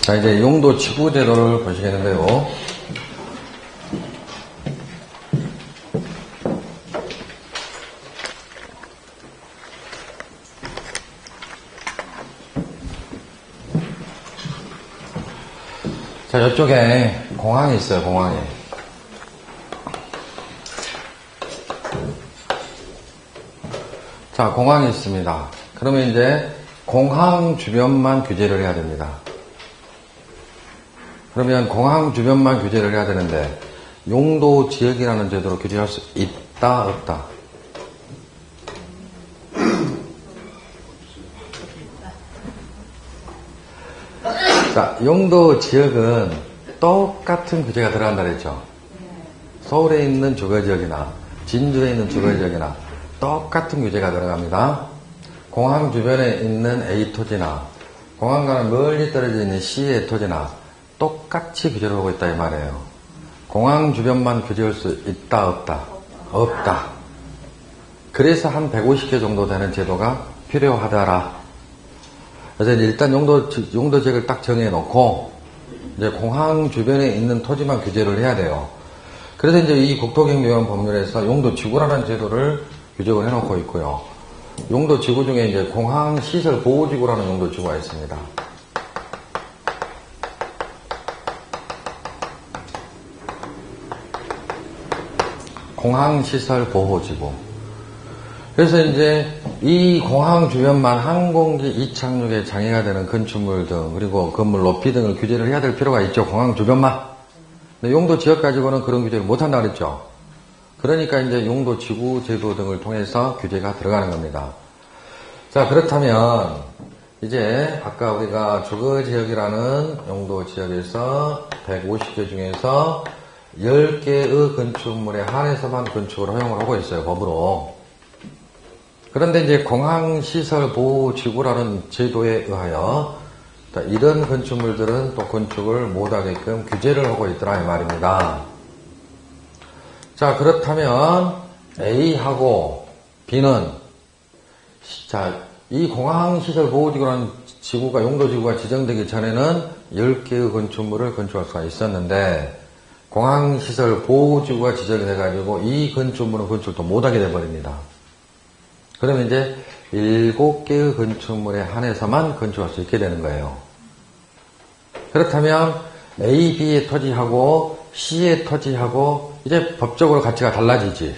자, 이제 용도 지구 제도를 보시겠는데요. 자, 이쪽에 공항이 있어요, 공항이. 자, 공항이 있습니다. 그러면 이제 공항 주변만 규제를 해야 됩니다. 그러면 공항 주변만 규제를 해야 되는데 용도 지역이라는 제도로 규제할 수 있다, 없다? 자, 용도 지역은 똑같은 규제가 들어간다 그랬죠. 서울에 있는 주거지역이나 진주에 있는 주거지역이나 똑같은 규제가 들어갑니다. 공항 주변에 있는 A 토지나 공항과는 멀리 떨어져 있는 C의 토지나 똑같이 규제를 하고 있다 이 말이에요. 공항 주변만 규제할 수 있다, 없다? 없다. 그래서 한 150개 정도 되는 제도가 필요하더라. 그래서 일단 용도 지역을 딱 정해놓고 이제 공항 주변에 있는 토지만 규제를 해야 돼요. 그래서 이제 이 국토경비원 법률에서 용도 지구라는 제도를 규정을 해놓고 있고요. 용도 지구 중에 이제 공항 시설 보호 지구라는 용도 지구가 있습니다. 공항 시설 보호 지구. 그래서 이제 이 공항 주변만 항공기 이착륙에 장애가 되는 건축물 등 그리고 건물 높이 등을 규제를 해야 될 필요가 있죠. 공항 주변만. 근데 용도 지역 가지고는 그런 규제를 못한다 그랬죠. 그러니까 이제 용도 지구 제도 등을 통해서 규제가 들어가는 겁니다. 자, 그렇다면 이제 아까 우리가 주거지역이라는 용도 지역에서 150개 중에서 10개의 건축물에 한해서만 건축을 허용을 하고 있어요, 법으로. 그런데 이제 공항시설보호지구라는 제도에 의하여 이런 건축물들은 또 건축을 못하게끔 규제를 하고 있더라 이 말입니다. 자, 그렇다면 A하고 B는 자, 이 공항시설보호지구라는 지구가 용도지구가 지정되기 전에는 10개의 건축물을 건축할 수가 있었는데 공항시설보호지구가 지정이 돼가지고 이 건축물은 건축도 못하게 돼버립니다. 그러면 이제 7개의 건축물에 한해서만 건축할 수 있게 되는 거예요. 그렇다면 A, B의 토지하고 C의 토지하고 이제 법적으로 가치가 달라지지.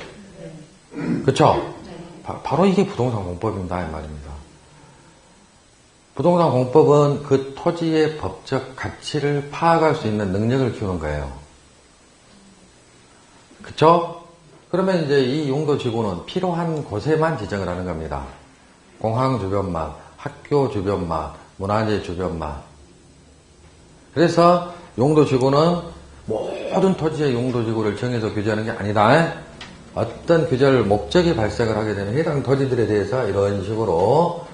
그쵸? 바로 이게 부동산 공법입니다. 이 말입니다. 부동산 공법은 그 토지의 법적 가치를 파악할 수 있는 능력을 키우는 거예요. 그쵸? 그러면 이제 이 용도지구는 필요한 곳에만 지정을 하는 겁니다. 공항 주변만, 학교 주변만, 문화재 주변만. 그래서 용도지구는 모든 토지의 용도지구를 정해서 규제하는 게 아니다. 어떤 규제를 목적이 발생을 하게 되는 해당 토지들에 대해서 이런 식으로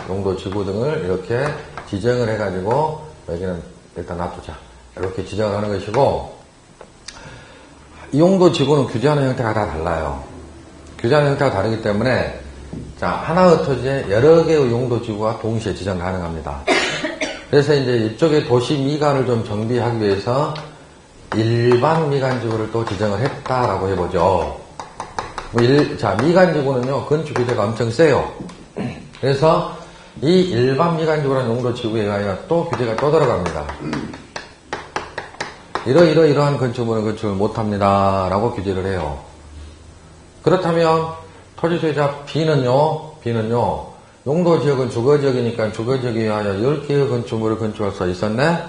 용도지구 등을 이렇게 지정을 해가지고 여기는 일단 놔두자. 이렇게 지정을 하는 것이고 이 용도지구는 규제하는 형태가 다 달라요. 규제하는 형태가 다르기 때문에 자, 하나의 토지에 여러 개의 용도지구가 동시에 지정 가능합니다. 그래서 이제 이쪽에 도시 미관을 좀 정비하기 위해서 일반 미관지구를 또 지정을 했다라고 해보죠. 자, 미관지구는요, 건축 규제가 엄청 세요. 그래서 이 일반 미관지구라는 용도지구에 의하여 또 규제가 또 들어갑니다. 이러한 건축물은 건축을 못합니다. 라고 규제를 해요. 그렇다면 토지 소유자 B는요, 용도지역은 주거지역이니까 주거지역에 의하여 10개의 건축물을 건축할 수 있었네?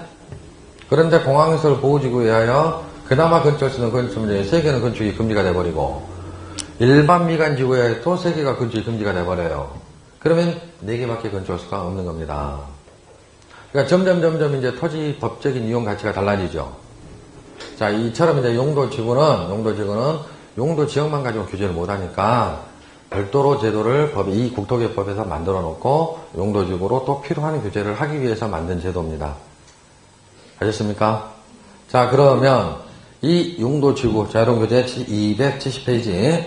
그런데 공항시설 보호지구에 의하여 그나마 건축할 수 있는 건축물 중에 3개는 건축이 금지가 돼버리고 일반 미관지구에 의하여 또 3개가 건축이 금지가 돼버려요. 그러면 4개밖에 건축할 수가 없는 겁니다. 그러니까 점점 이제 토지 법적인 이용 가치가 달라지죠. 자, 이처럼 이제 용도지구는 용도지역만 가지고 규제를 못하니까 별도로 제도를 이 국토개법에서 만들어 놓고 용도지구로 또 필요한 규제를 하기 위해서 만든 제도입니다. 아셨습니까? 자, 그러면 이 용도지구, 자유로운교재 270페이지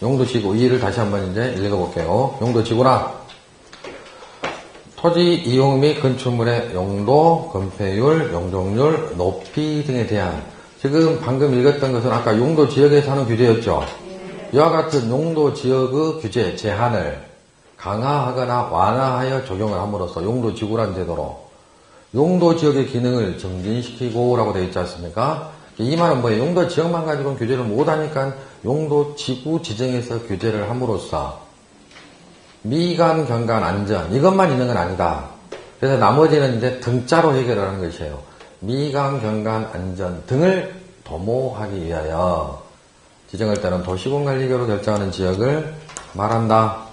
용도지구 2를 다시 한번 이제 읽어볼게요. 용도지구나 토지 이용 및 건축물의 용도, 건폐율, 용적률, 높이 등에 대한 지금 방금 읽었던 것은 아까 용도 지역에서 하는 규제였죠. 이와 같은 용도 지역의 규제, 제한을 강화하거나 완화하여 적용을 함으로써 용도 지구란 제도로 용도 지역의 기능을 증진시키고 라고 되어 있지 않습니까? 이 말은 뭐예요? 용도 지역만 가지고는 규제를 못하니까 용도 지구 지정에서 규제를 함으로써 미관, 경관, 안전 이것만 있는 건 아니다. 그래서 나머지는 이제 등자로 해결을 하는 것이에요. 미관, 경관, 안전 등을 도모하기 위하여 지정할 때는 도시공관리계로 결정하는 지역을 말한다.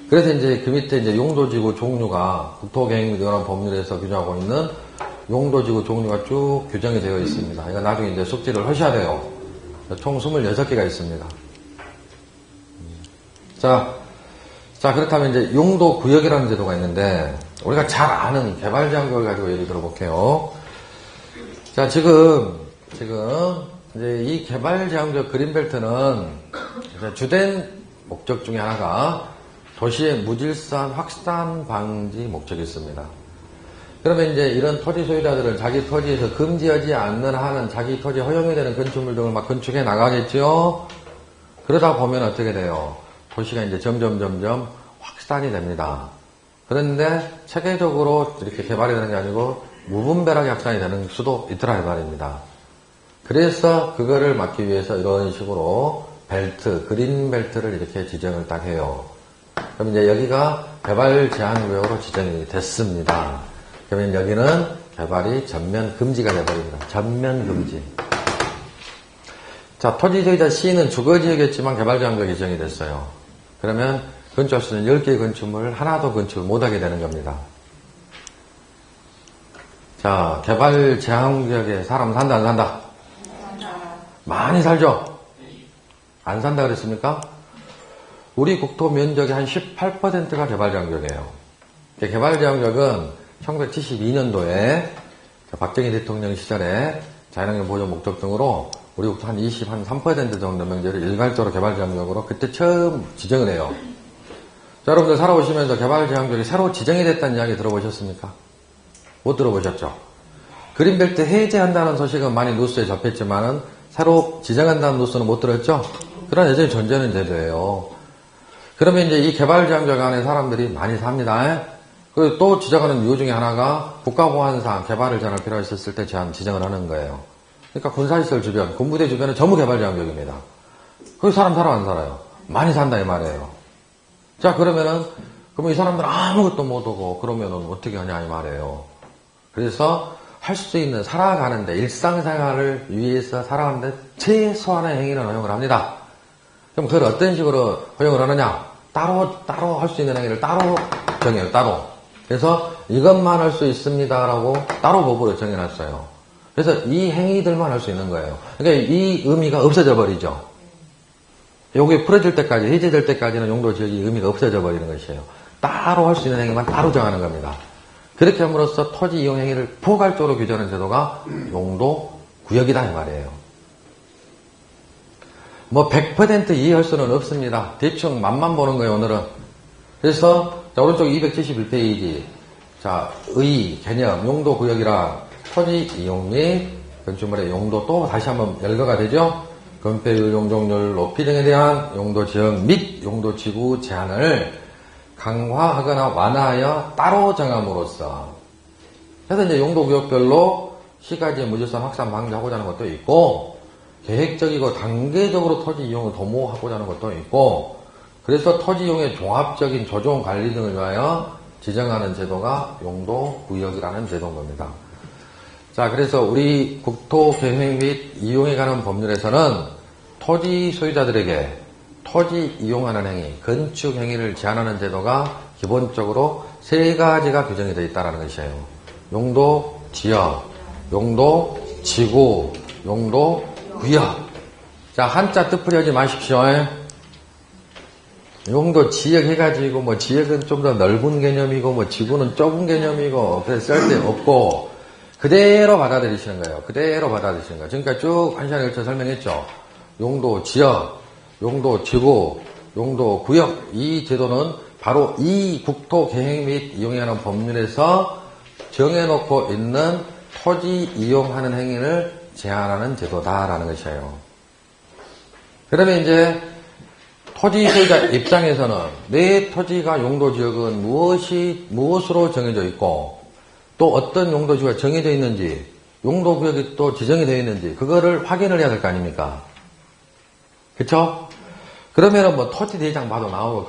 그래서 이제 그 밑에 이제 용도지구 종류가 국토계획 및 이런 법률에서 규정하고 있는 용도지구 종류가 쭉 규정이 되어 있습니다. 이거 나중에 이제 숙지를 하셔야 돼요. 총 26개가 있습니다. 자, 그렇다면 이제 용도구역이라는 제도가 있는데, 우리가 잘 아는 개발지향구역을 가지고 예를 들어볼게요. 자, 지금, 이제 이 개발지향구역 그린벨트는 이제 주된 목적 중에 하나가 도시의 무질서한 확산 방지 목적이 있습니다. 그러면 이제 이런 토지 소유자들은 자기 토지에서 금지하지 않는 한은 자기 토지에 허용이 되는 건축물 등을 막 건축해 나가겠죠? 그러다 보면 어떻게 돼요? 도시가 이제 점점 확산이 됩니다. 그런데 체계적으로 이렇게 개발이 되는 게 아니고 무분별하게 확산이 되는 수도 있더라 이 말입니다. 그래서 그거를 막기 위해서 이런 식으로 벨트, 그린 벨트를 이렇게 지정을 딱 해요. 그럼 이제 여기가 개발 제한 구역으로 지정이 됐습니다. 그러면 여기는 개발이 전면 금지가 되어버립니다. 전면 금지. 자, 토지 소유자 C는 주거지역이었지만 개발 제한 구역이 지정이 됐어요. 그러면 건축할 수 있는 10개의 건축물을 하나도 건축을 못하게 되는 겁니다. 자, 개발 제한 구역에 사람 산다 안 산다? 많이 살죠? 안 산다 그랬습니까? 우리 국토 면적의 한 18%가 개발제한구역이에요. 개발제한구역은 1972년도에 박정희 대통령 시절에 자연환경 보존 목적 등으로 우리 국토 한 23% 정도 면적을 일괄적으로 개발제한구역으로 그때 처음 지정을 해요. 자, 여러분들 살아오시면서 개발제한구역이 새로 지정이 됐다는 이야기 들어보셨습니까? 못 들어보셨죠? 그린벨트 해제한다는 소식은 많이 뉴스에 접했지만은 새로 지정한다는 뉴스는 못 들었죠? 그런 여전히 존재하는 제도예요. 그러면 이제 이 개발제한구역 안에 사람들이 많이 삽니다. 그리고 또 지정하는 이유 중에 하나가 국가보안상 개발을 제한할 필요가 있었을 때 제한 지정을 하는 거예요. 그러니까 군사시설 주변, 군부대 주변은 전부 개발제한구역입니다. 거기 사람 살아 안 살아요? 많이 산다 이 말이에요. 자, 그러면 이 사람들 아무것도 못하고 그러면은 어떻게 하냐 이 말이에요. 그래서 할 수 있는 살아가는데 일상생활을 위해서 살아가는데 최소한의 행위는 허용을 합니다. 그럼 그걸 어떤 식으로 허용을 하느냐? 따로 할 수 있는 행위를 따로 정해요. 따로. 그래서 이것만 할 수 있습니다라고 따로 법으로 정해놨어요. 그래서 이 행위들만 할 수 있는 거예요. 그러니까 이 의미가 없어져 버리죠. 요게 풀어질 때까지, 해제될 때까지는 용도 지역이 의미가 없어져 버리는 것이에요. 따로 할 수 있는 행위만 따로 정하는 겁니다. 그렇게 함으로써 토지 이용 행위를 포괄적으로 규정하는 제도가 용도 구역이다 이 말이에요. 뭐 100% 이해할 수는 없습니다. 대충 맛만 보는 거예요 오늘은. 그래서 자, 오른쪽 271페이지 자, 의, 개념, 용도 구역이랑 토지 이용 및 건축물의 용도 또 다시 한번 열거가 되죠. 건폐율, 용적률, 높이 등에 대한 용도 지역 및 용도 지구 제한을 강화하거나 완화하여 따로 정함으로써 그래서 이제 용도구역별로 시가지의 무질서한 확산 방지하고자 하는 것도 있고 계획적이고 단계적으로 토지 이용을 도모하고자 하는 것도 있고 그래서 토지 이용의 종합적인 조정 관리 등을 위하여 지정하는 제도가 용도구역이라는 제도인 겁니다. 자, 그래서 우리 국토계획 및 이용에 관한 법률에서는 토지 소유자들에게 토지 이용하는 행위, 건축 행위를 제한하는 제도가 기본적으로 세 가지가 규정이 되어 있다는 것이에요. 용도 지역, 용도 지구, 용도 구역. 자, 한자 뜻풀이 하지 마십시오. 용도 지역 해가지고 뭐 지역은 좀 더 넓은 개념이고 뭐 지구는 좁은 개념이고 그래서 쓸데없고 그대로 받아들이시는 거예요. 그대로 받아들이시는 거예요. 지금까지 쭉 한 시간에 걸쳐 설명했죠. 용도 지역, 용도 지구, 용도 구역 이 제도는 바로 이 국토계획 및 이용하는 법률에서 정해놓고 있는 토지 이용하는 행위를 제한하는 제도다라는 것이에요. 그러면 이제 토지 소유자 입장에서는 내 토지가 용도지역은 무엇으로 정해져 있고 또 어떤 용도지역이 정해져 있는지 용도구역이 또 지정이 되어 있는지 그거를 확인을 해야 될 거 아닙니까? 그쵸? 그러면은 뭐 토지대장 봐도 나오고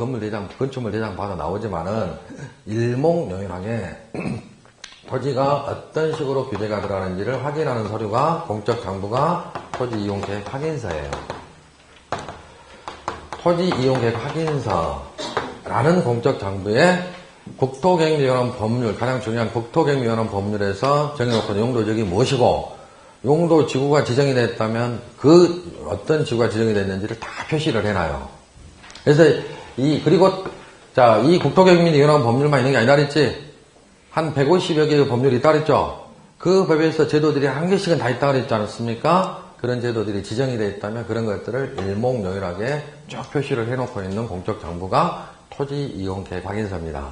건축물대장 봐도 나오지만은 일목요연하게 토지가 어떤 식으로 규제가 들어가는지를 확인하는 서류가 공적장부가 토지이용계획 확인서예요. 토지이용계획 확인서라는 공적장부에 국토계획위원회 법률, 가장 중요한 국토계획위원회 법률에서 정해놓고 용도지역이 무엇이고 용도지구가 지정이 됐다면 그 어떤 지구가 지정이 됐는지를 다 표시를 해놔요. 그래서 이 국토계획위원회 법률만 있는 게 아니라 그랬지. 한 150여 개의 법률이 있다 그랬죠. 그 법에서 제도들이 한 개씩은 다 있다 그랬지 않았습니까? 그런 제도들이 지정이 되어 있다면 그런 것들을 일목요연하게 쭉 표시를 해놓고 있는 공적장부가 토지이용계획 확인서입니다.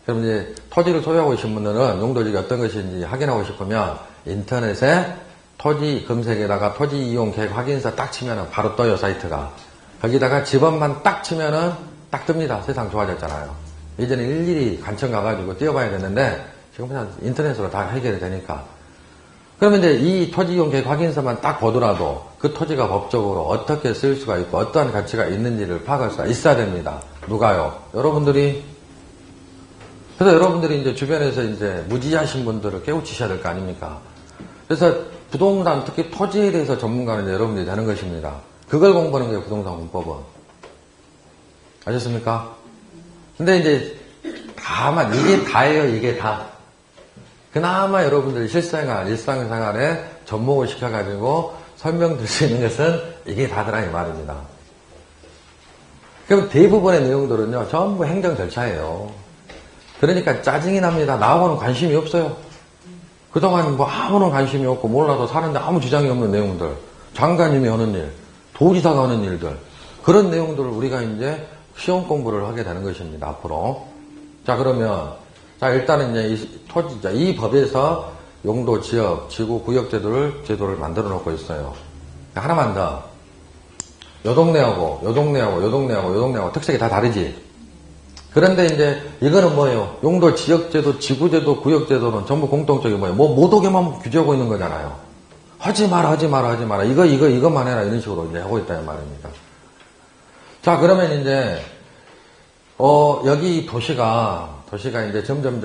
그럼 이제 토지를 소유하고 계신 분들은 용도지역이 어떤 것인지 확인하고 싶으면 인터넷에 토지 검색에다가 토지이용계획 확인서 딱 치면은 바로 떠요, 사이트가. 거기다가 집업만 딱 치면은 딱 뜹니다. 세상 좋아졌잖아요. 예전에 일일이 간청 가가지고 뛰어봐야 됐는데 지금 그냥 인터넷으로 다 해결이 되니까. 그러면 이제 이 토지이용계획 확인서만 딱 보더라도 그 토지가 법적으로 어떻게 쓸 수가 있고 어떠한 가치가 있는지를 파악할 수가 있어야 됩니다. 누가요? 여러분들이. 그래서 여러분들이 이제 주변에서 이제 무지하신 분들을 깨우치셔야 될 거 아닙니까? 그래서 부동산, 특히 토지에 대해서 전문가는 이제 여러분들이 되는 것입니다. 그걸 공부하는 게 부동산 공법은. 아셨습니까? 근데 이제 다만 이게 다예요, 이게 다. 그나마 여러분들이 일상생활에 접목을 시켜가지고 설명드릴 수 있는 것은 이게 다더라 이 말입니다. 그럼 대부분의 내용들은요, 전부 행정 절차예요. 그러니까 짜증이 납니다. 나하고는 관심이 없어요. 그동안 뭐 아무런 관심이 없고 몰라도 사는데 아무 지장이 없는 내용들, 장관님이 하는 일, 도지사가 하는 일들, 그런 내용들을 우리가 이제 시험 공부를 하게 되는 것입니다, 앞으로. 자, 그러면, 일단은 이제 이 법에서 용도, 지역, 지구, 구역 제도를 만들어 놓고 있어요. 하나만 더. 요 동네하고 특색이 다 다르지? 그런데 이제 이거는 뭐예요? 용도, 지역제도, 지구제도, 구역제도는 전부 공통적이 뭐예요? 모독에만 규제하고 있는 거잖아요. 하지 마라. 이것만 해라. 이런 식으로 이제 하고 있다는 말입니다. 자, 그러면 이제, 여기 도시가 이제 점점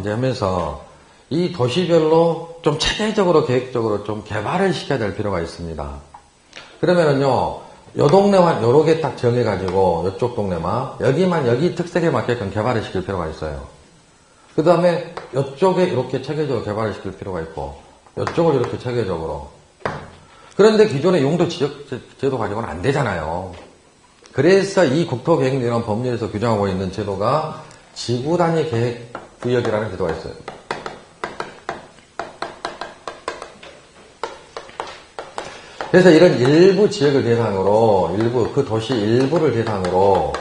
이제 하면서 이 도시별로 좀 체계적으로, 계획적으로 좀 개발을 시켜야 될 필요가 있습니다. 그러면은요, 요 동네만 요렇게 딱 정해가지고, 요쪽 동네만, 여기 특색에 맞게끔 개발을 시킬 필요가 있어요. 그 다음에, 요쪽에 이렇게 체계적으로 개발을 시킬 필요가 있고, 요쪽을 이렇게 체계적으로. 그런데 기존의 용도 지역 제도 가지고는 안 되잖아요. 그래서 이 국토계획이라는 법률에서 규정하고 있는 제도가 지구단위 계획구역이라는 제도가 있어요. 그래서 이런 일부 지역을 대상으로, 그 도시 일부를 대상으로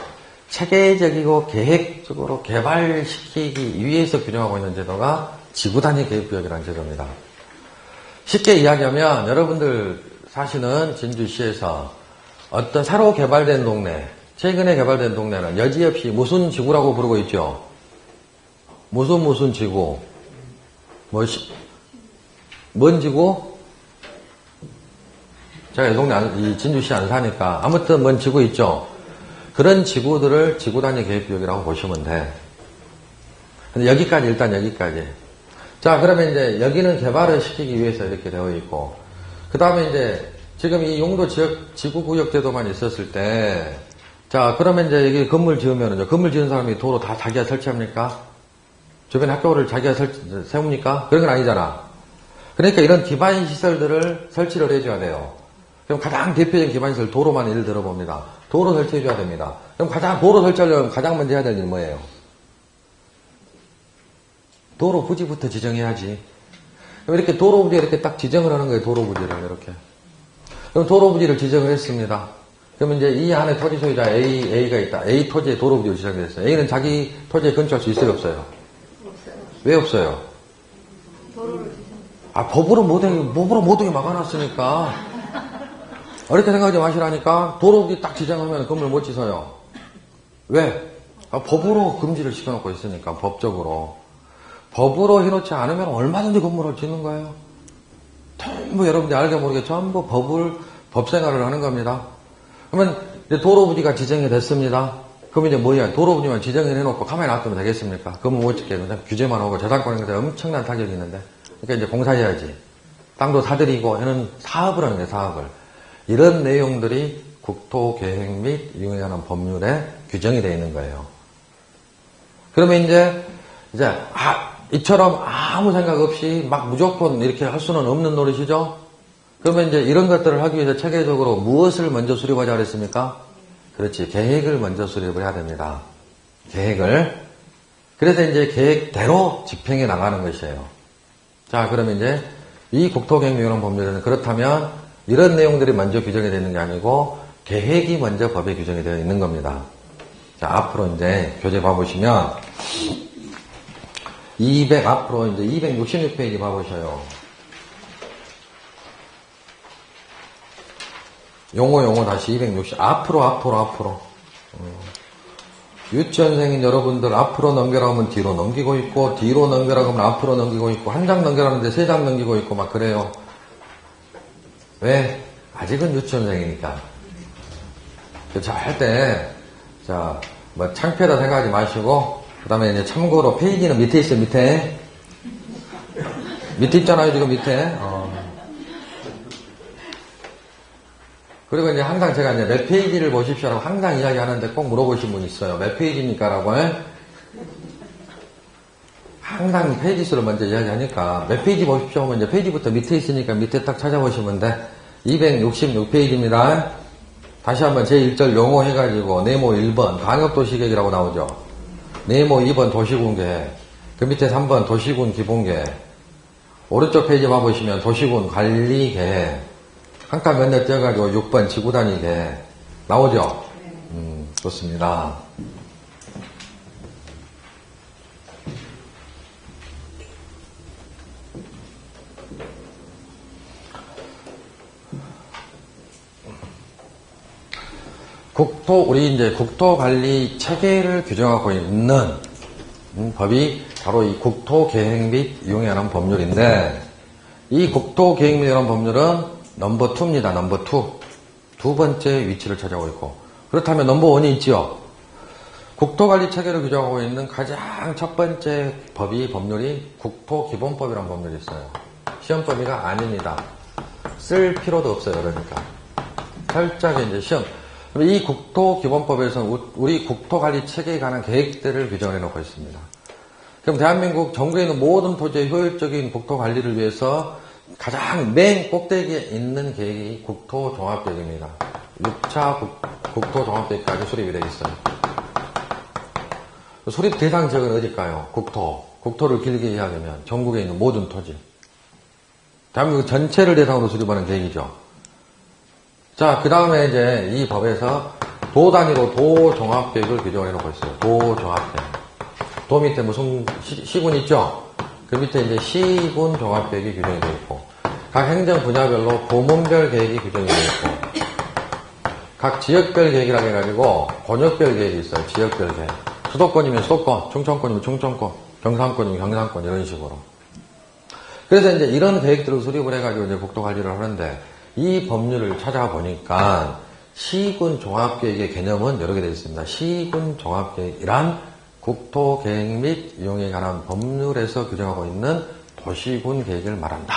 체계적이고 계획적으로 개발시키기 위해서 규정하고 있는 제도가 지구단위 계획구역이라는 제도입니다. 쉽게 이야기하면 여러분들 사시는 진주시에서 어떤 새로 개발된 동네, 최근에 개발된 동네는 여지없이 무슨 지구라고 부르고 있죠? 무슨 지구? 뭔 지구? 제가 이 동네, 이 진주시 안 사니까. 아무튼 뭔 지구 있죠? 그런 지구들을 지구단위 계획구역이라고 보시면 돼. 근데 일단 여기까지. 자, 그러면 이제 여기는 개발을 시키기 위해서 이렇게 되어 있고, 그 다음에 이제 지금 이 용도 지역, 지구구역 제도만 있었을 때, 자, 그러면 이제 여기 건물 지으면은, 건물 지은 사람이 도로 다 자기가 설치합니까? 주변 학교를 자기가 세웁니까? 그런 건 아니잖아. 그러니까 이런 기반 시설들을 설치를 해줘야 돼요. 그럼 가장 대표적인 기반 시설, 도로만 예를 들어봅니다. 도로 설치해줘야 됩니다. 그럼 도로 설치하려면 가장 먼저 해야 될 일은 뭐예요? 도로 부지부터 지정해야지. 그럼 이렇게 도로 부지에 이렇게 딱 지정을 하는 거예요, 도로 부지를, 이렇게. 그럼 도로 부지를 지정을 했습니다. 그러면 이제 이 안에 토지 소유자 A가 있다. A 토지에 도로부지가 지정됐어요. A는 자기 토지에 근처할 수 있어요, 없어요? 없어요. 왜 없어요? 도로를 지정. 법으로 모두게 막아놨으니까. 어렵게 생각하지 마시라니까. 도로부지 딱 지정하면 건물 못 지어요. 왜? 법으로 금지를 시켜놓고 있으니까, 법적으로. 법으로 해놓지 않으면 얼마든지 건물을 짓는 거예요. 전부 여러분들이 알게 모르게 전부 법 생활을 하는 겁니다. 그러면 이제 도로부지가 지정이 됐습니다. 그럼 이제 뭐야? 도로부지만 지정을 해놓고 가만히 놔두면 되겠습니까? 그러면 못 짓게 그냥 규제만 하고 저당권에 엄청난 타격이 있는데. 그러니까 이제 공사해야지. 땅도 사들이고 하는 사업을 하는 거예요, 사업을. 이런 내용들이 국토계획 및 이용에 관한 법률에 규정이 되어 있는 거예요. 그러면 이제 이처럼 아무 생각 없이 막 무조건 이렇게 할 수는 없는 노릇이죠? 그러면 이제 이런 것들을 하기 위해서 체계적으로 무엇을 먼저 수립하자 그랬습니까? 그렇지. 계획을 먼저 수립을 해야 됩니다. 계획을. 그래서 이제 계획대로 집행해 나가는 것이에요. 자, 그러면 이제 이 국토계획률 법률에는 그렇다면 이런 내용들이 먼저 규정이 되어 있는 게 아니고 계획이 먼저 법에 규정이 되어 있는 겁니다. 자, 앞으로 이제 교재 봐보시면 앞으로 이제 266페이지 봐보셔요. 용어 다시 260. 앞으로. 유치원생인 여러분들 앞으로 넘겨라 하면 뒤로 넘기고 있고, 뒤로 넘겨라 하면 앞으로 넘기고 있고, 한 장 넘겨라는데 3장 넘기고 있고, 막 그래요. 왜? 아직은 유치원생이니까. 절대, 창피하다 생각하지 마시고, 그 다음에 이제 참고로 페이지는 밑에 있어요, 밑에. 밑에 있잖아요, 지금 밑에. 그리고 이제 항상 제가 이제 몇 페이지를 보십시오라고 항상 이야기하는데 꼭 물어보신 분이 있어요. 몇 페이지입니까? 라고. 항상 페이지 수를 먼저 이야기하니까 몇 페이지 보십시오 하면 이제 페이지부터 밑에 있으니까 밑에 딱 찾아보시면 돼. 266페이지입니다. 다시 한번 제1절 용어 해가지고 네모 1번 광역도시계획이라고 나오죠. 네모 2번 도시군계획. 그 밑에 3번 도시군 기본계획. 오른쪽 페이지 봐보시면 도시군 관리계획. 한 칸 몇 개 떼어가지고 6번 지구단위 계획. 나오죠? 좋습니다. 우리 이제 국토관리 체계를 규정하고 있는 법이 바로 이 국토계획 및 이용에 관한 법률인데, 이 국토계획 및 이용 법률은 넘버 2입니다. 넘버 2. 두 번째 위치를 차지하고 있고. 그렇다면 넘버 1이 있죠. 국토관리 체계를 규정하고 있는 가장 첫 번째 법률이 국토기본법이라는 법률이 있어요. 시험 범위가 아닙니다. 쓸 필요도 없어요. 그러니까. 철저하게 이제 시험. 이 국토기본법에서는 우리 국토관리 체계에 관한 계획들을 규정해 놓고 있습니다. 그럼 대한민국 전국에 있는 모든 토지의 효율적인 국토관리를 위해서 가장 맨 꼭대기에 있는 계획이 국토종합계획입니다. 6차 국토종합계획까지 수립이 되어 있어요. 수립 대상 지역은 어딜까요? 국토를 길게 이야기하면 전국에 있는 모든 토지. 대한민국 전체를 대상으로 수립하는 계획이죠. 자, 그 다음에 이제 이 법에서 도 단위로 도종합계획을 규정해 놓고 있어요. 도종합계획. 도 밑에 무슨 시군 있죠? 그 밑에 이제 시군 종합계획이 규정이 되어 있고, 각 행정 분야별로 부문별 계획이 규정이 되어 있고, 각 지역별 계획이라고 해가지고 권역별 계획이 있어요. 지역별 계획. 수도권이면 수도권, 충청권이면 충청권, 경상권이면 경상권, 이런 식으로. 그래서 이제 이런 계획들을 수립을 해가지고 이제 국토관리를 하는데, 이 법률을 찾아보니까 시군 종합계획의 개념은 여러 개 되어 있습니다. 시군 종합계획이란 국토계획 및 이용에 관한 법률에서 규정하고 있는 도시군 계획을 말한다.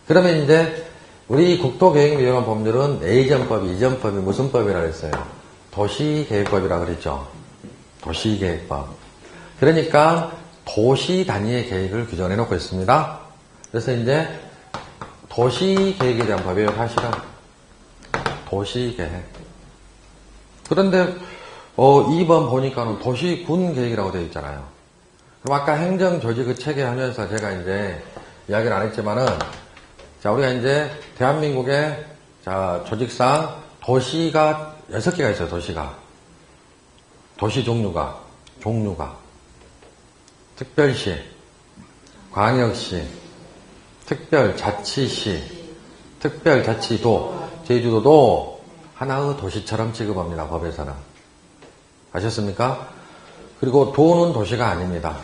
그러면 이제 우리 국토계획 및 이용 법률은 예전법이, 이전법이 무슨 법이라고 했어요? 도시계획법이라고 그랬죠. 도시계획법. 그러니까 도시 단위의 계획을 규정해 놓고 있습니다. 그래서 이제 도시계획에 대한 법이에요, 사실은. 도시계획. 그런데 2번 보니까는 도시군 계획이라고 되어 있잖아요. 그럼 아까 행정조직 그 체계 하면서 제가 이제 이야기를 안 했지만은, 자, 우리가 이제 대한민국의 조직상 도시가 6개가 있어요, 도시가. 도시 종류가. 특별시, 광역시, 특별자치시, 특별자치도, 제주도도 하나의 도시처럼 취급합니다, 법에서는. 아셨습니까? 그리고 도는 도시가 아닙니다.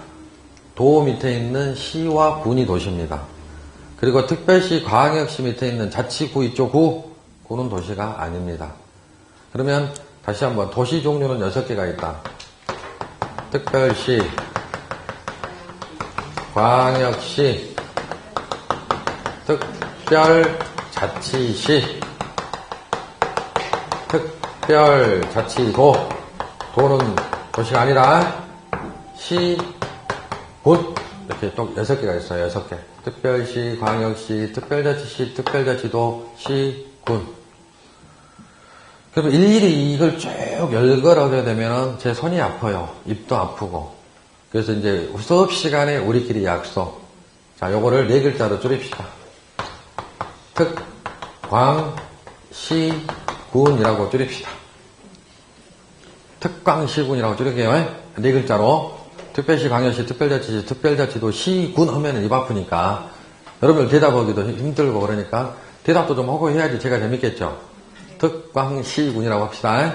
도 밑에 있는 시와 군이 도시입니다. 그리고 특별시, 광역시 밑에 있는 자치구 있죠, 구는 도시가 아닙니다. 그러면 다시 한번 도시 종류는 6개가 있다. 특별시, 광역시, 특별자치시, 특별자치도, 도는 도시가 아니라 시, 군 이렇게 또 6개가 있어요. 6개. 특별시, 광역시, 특별자치시, 특별자치도, 시, 군. 그래서 일일이 이걸 쭉 열거하게 되면 제 손이 아파요. 입도 아프고. 그래서 이제 수업 시간에 우리끼리 약속. 자, 요거를 4글자로 줄입시다. 특, 광, 시, 군이라고 줄입시다. 특광시군이라고 줄일게요. 4글자로. 특별시, 광역시, 특별자치시, 특별자치도, 시, 군 하면은 입 아프니까 여러분들 대답하기도 힘들고 그러니까 대답도 좀 하고 해야지 제가 재밌겠죠. 특광시군이라고 합시다.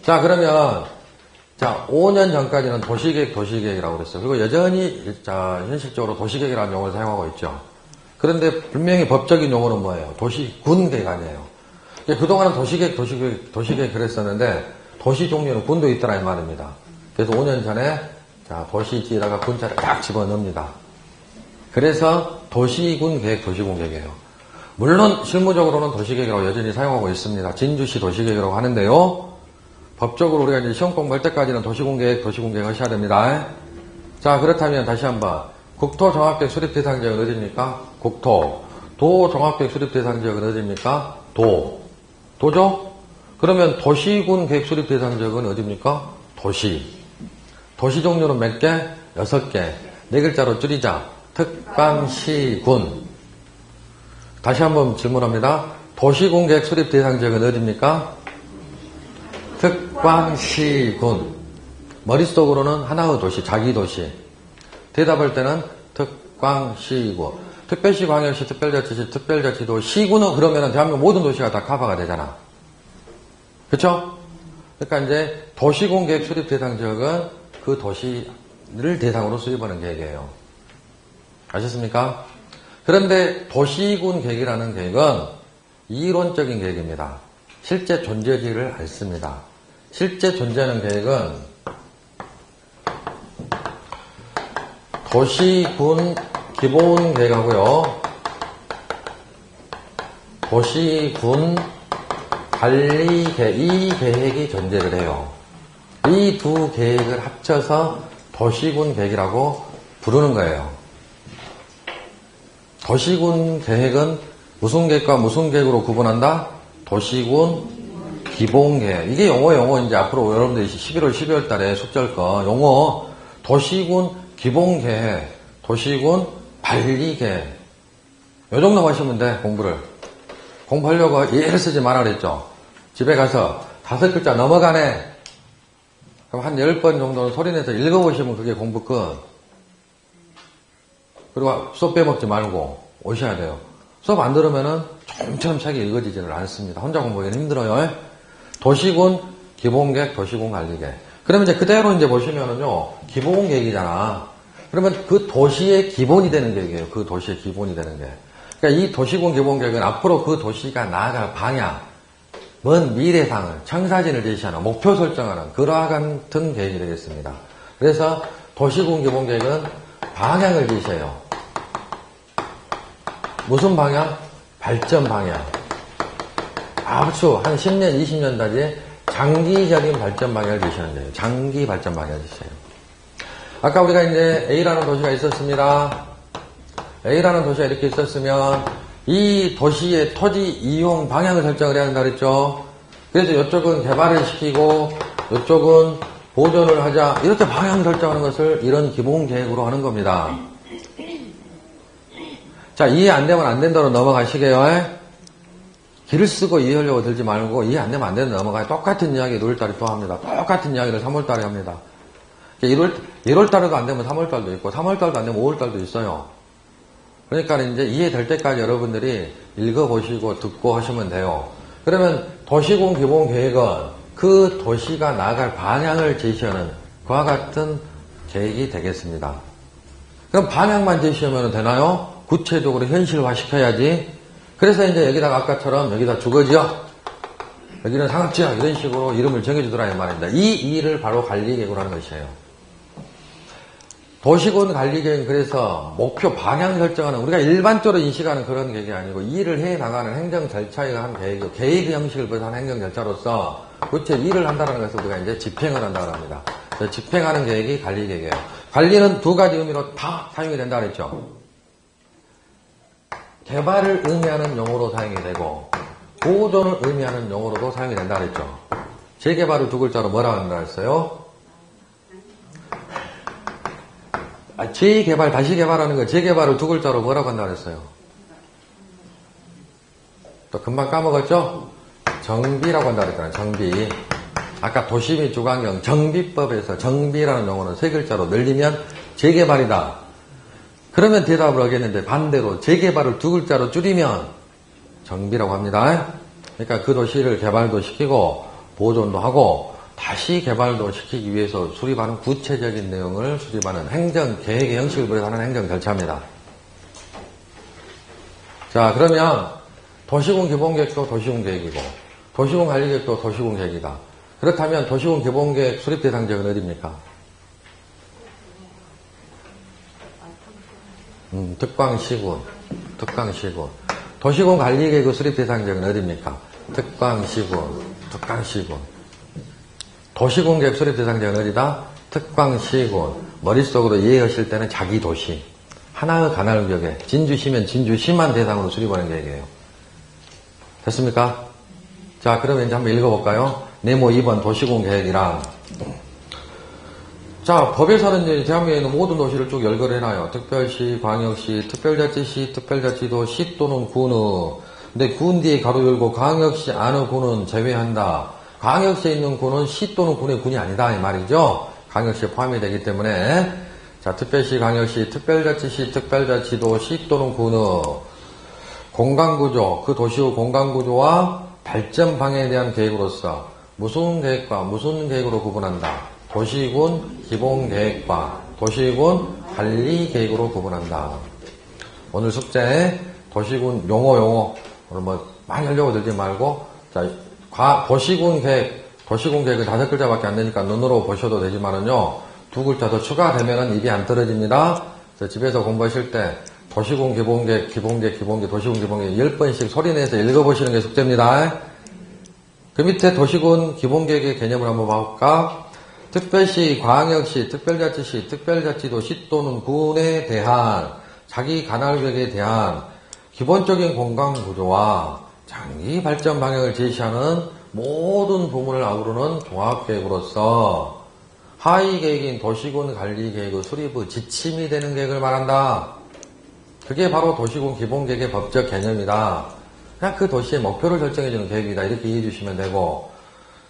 자, 그러면 자, 5년 전까지는 도시계획이라고 그랬어요. 그리고 여전히 자, 현실적으로 도시계획이라는 용어를 사용하고 있죠. 그런데 분명히 법적인 용어는 뭐예요? 도시군계획 아니에요. 그동안은 도시계획 그랬었는데 도시 종류는 군도 있더라 이 말입니다. 그래서 5년 전에 자, 도시지에다가 군자를 딱 집어넣습니다. 그래서 도시군계획이에요. 물론 실무적으로는 도시계획이라고 여전히 사용하고 있습니다. 진주시 도시계획이라고 하는데요. 법적으로 우리가 이제 시험 공부할 때까지는 도시군계획 하셔야 됩니다. 자, 그렇다면 다시 한번 국토종합계획 수립 대상 지역은 어디입니까? 국토. 도종합계획 수립 대상 지역은 어디입니까? 도죠? 그러면 도시군계획 수립 대상 지역은 어디입니까? 도시. 도시 종류는 몇 개? 6개. 4글자로 줄이자. 특광시군. 다시 한번 질문합니다. 도시군계획 수립 대상 지역은 어디입니까? 특광시군. 머릿속으로는 하나의 도시, 자기 도시. 대답할 때는 특광시군. 특별시, 광역시, 특별자치시, 특별자치도, 시군은 그러면은 대한민국 모든 도시가 다 커버가 되잖아. 그쵸? 그러니까 이제 도시군계획 수립 대상 지역은 그 도시를 대상으로 수립하는 계획이에요. 아셨습니까? 그런데 도시군 계획이라는 계획은 이론적인 계획입니다. 실제 존재지를 않습니다. 실제 존재하는 계획은 도시군 기본 계획하고요. 도시군 관리 계획, 이 계획이 존재를 해요. 이 두 계획을 합쳐서 도시군 계획이라고 부르는 거예요. 도시군 계획은 무슨 계획과 무슨 계획으로 구분한다? 도시군 기본 계획. 이게 용어 이제 앞으로 여러분들이 11월, 12월 달에 숙제할 거 용어 도시군 기본 계획, 도시군 관리 계획. 요 정도 하시면 돼, 공부를. 공부하려고 예를 쓰지 말아 그랬죠. 집에 가서 5글자 넘어가네. 그럼 한 10번 정도는 소리내서 읽어보시면 그게 공부 끝. 그리고 수업 빼먹지 말고 오셔야 돼요. 수업 안 들으면은 좀처럼 책이 읽어지지를 않습니다. 혼자 공부하기는 힘들어요. 도시군 기본계획, 도시군 관리계획. 그러면 이제 그대로 이제 보시면은요, 기본계획이잖아. 그러면 그 도시의 기본이 되는 계획이에요. 그 도시의 기본이 되는 계획. 그러니까 이 도시군 기본계획은 앞으로 그 도시가 나아갈 방향, 먼 미래상을, 청사진을 제시하는, 목표 설정하는 그러한 같은 계획이 되겠습니다. 그래서 도시군 기본계획은 방향을 제시해요. 무슨 방향? 발전 방향. 아주 한 10년, 20년까지 장기적인 발전 방향을 제시하는 거예요. 장기 발전 방향을 제시해요. 아까 우리가 이제 A라는 도시가 있었습니다. A라는 도시가 이렇게 있었으면 이 도시의 토지 이용 방향을 설정을 해야 한다 그랬죠. 그래서 이쪽은 개발을 시키고 이쪽은 보존을 하자. 이렇게 방향 설정하는 것을 이런 기본 계획으로 하는 겁니다. 자, 이해 안 되면 안 된다로 넘어가시게요. 길을 쓰고 이해하려고 들지 말고 이해 안 되면 안 되는 넘어가요. 똑같은 이야기 6월달에 또 합니다. 똑같은 이야기를 3월달에 합니다. 1월달에도 안 되면 3월달도 있고 3월달도 안 되면 5월달도 있어요. 그러니까 이제 이해될 때까지 여러분들이 읽어보시고 듣고 하시면 돼요. 그러면 도시군 기본 계획은 그 도시가 나아갈 방향을 제시하는 그와 같은 계획이 되겠습니다. 그럼 방향만 제시하면 되나요? 구체적으로 현실화 시켜야지. 그래서 이제 여기다가 아까처럼 여기다 주거지역, 여기는 상업지역 이런 식으로 이름을 정해주더라 이 말입니다. 이 일을 바로 관리계획으로 하는 것이에요. 도시군 관리계획은 그래서 목표 방향 설정하는 우리가 일반적으로 인식하는 그런 계획이 아니고 이 일을 해나가는 행정 절차에 한 계획이고 계획 형식을 벗어난 행정 절차로서 구체 일을 한다는 것을 우리가 이제 집행을 한다고 합니다. 그래서 집행하는 계획이 관리계획이에요. 관리는 두 가지 의미로 다 사용이 된다 그랬죠. 개발을 의미하는 용어로 사용이 되고 보존을 의미하는 용어로도 사용이 된다 그랬죠. 재개발을 두 글자로 뭐라고 한다 했어요? 재개발, 다시 개발하는 거 재개발을 두 글자로 뭐라고 한다 그랬어요? 또 금방 까먹었죠? 정비라고 한다 그랬잖아요. 정비. 아까 도시 및 주관경 정비법에서 정비라는 용어는 세 글자로 늘리면 재개발이다. 그러면 대답을 하겠는데 반대로 재개발을 두 글자로 줄이면 정비라고 합니다. 그러니까 그 도시를 개발도 시키고 보존도 하고 다시 개발도 시키기 위해서 수립하는 구체적인 내용을 수립하는 행정계획의 형식을 구현하는 행정 절차입니다. 자, 그러면 도시군 기본계획도 도시군 계획이고 도시군 관리계획도 도시군 계획이다. 그렇다면 도시군 기본계획 수립 대상 지역은 어디입니까? 특광시군. 도시군 관리계획 수립 대상 지역은 어디입니까? 특광시군. 도시군 계획 수립 대상 지역은 어디다? 특광시군. 머릿속으로 이해하실 때는 자기 도시. 하나의 관할구역에 진주시면 진주시만 대상으로 수립하는 계획이에요. 됐습니까? 자, 그러면 이제 한번 읽어볼까요? 네모 2번 도시군 계획이랑 자, 법에서는 이제 대한민국에 있는 모든 도시를 쭉 열거를 해놔요. 특별시, 광역시, 특별자치시, 특별자치도, 시 또는 군의. 근데 군 뒤에 가로 열고 광역시 안의 군은 제외한다. 광역시에 있는 군은 시 또는 군의 군이 아니다 이 말이죠. 광역시에 포함이 되기 때문에 자, 특별시, 광역시, 특별자치시, 특별자치도, 시 또는 군의 공간구조, 그 도시의 공간구조와 발전 방향에 대한 계획으로서 무슨 계획과 무슨 계획으로 구분한다. 도시군 기본계획과 도시군 관리계획으로 구분한다. 오늘 숙제 도시군 용어 오늘 뭐 많이 하려고 들지 말고 자, 도시군 계획은 5글자밖에 안 되니까 눈으로 보셔도 되지만은요 두 글자 더 추가되면은 입이 안 떨어집니다. 그래서 집에서 공부하실 때 도시군 기본계획 도시군 기본계획 10번씩 소리내서 읽어보시는 게 숙제입니다. 그 밑에 도시군 기본계획의 개념을 한번 봐볼까? 특별시, 광역시, 특별자치시, 특별자치도, 시 또는 군에 대한 자기 관할구역에 대한 기본적인 공간구조와 장기 발전 방향을 제시하는 모든 부문을 아우르는 종합계획으로서 하위계획인 도시군 관리계획의 수립의 지침이 되는 계획을 말한다. 그게 바로 도시군 기본계획의 법적 개념이다. 그냥 그 도시의 목표를 설정해주는 계획이다. 이렇게 이해해 주시면 되고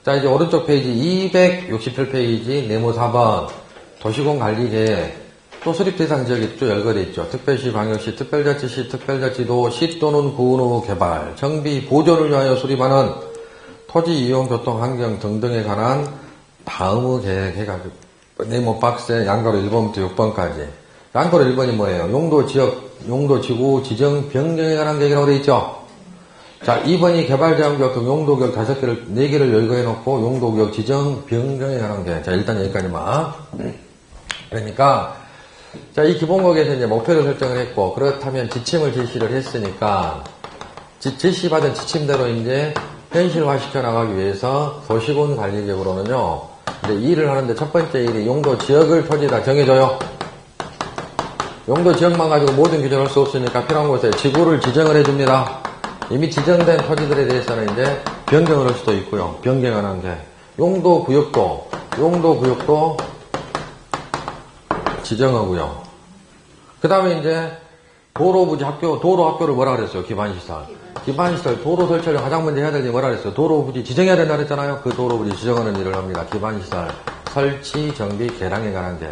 자, 이제 오른쪽 페이지 267페이지 네모 4번 도시군 관리계획 또 수립 대상 지역이 또 열거되어 있죠. 특별시, 광역시, 특별자치시, 특별자치도, 시 또는 군의 개발, 정비, 보존을 위하여 수립하는 토지 이용, 교통, 환경 등등에 관한 다음의 계획 해가지고 네모 박스에 양가로 1번부터 6번까지 양가로 1번이 뭐예요? 용도 지역, 용도 지구 지정 변경에 관한 계획이라고 되어 있죠. 자, 2번이 개발제한구역 등 용도구역 4개를 열거해놓고 용도구역 지정 변경에 관한 게. 자, 일단 여기까지만. 그러니까, 자, 이 기본구역에서 이제 목표를 설정을 했고, 그렇다면 지침을 제시를 했으니까, 제시받은 지침대로 이제 현실화 시켜나가기 위해서 도시군 관리계획으로는요, 이제 일을 하는데 첫 번째 일이 용도 지역을 토지에다 정해줘요. 용도 지역만 가지고 모든 규정을 할 수 없으니까 필요한 곳에 지구를 지정을 해줍니다. 이미 지정된 토지들에 대해서는 이제 변경을 할 수도 있고요. 변경하는 게 용도구역도 지정하고요. 그 다음에 이제 도로 학교를 뭐라 그랬어요? 기반시설. 기반시설, 도로 설치를 가장 먼저 해야 될 일이 뭐라 그랬어요? 도로 부지 지정해야 된다 그랬잖아요? 그 도로 부지 지정하는 일을 합니다. 기반시설, 설치, 정비, 개량에 관한 계획.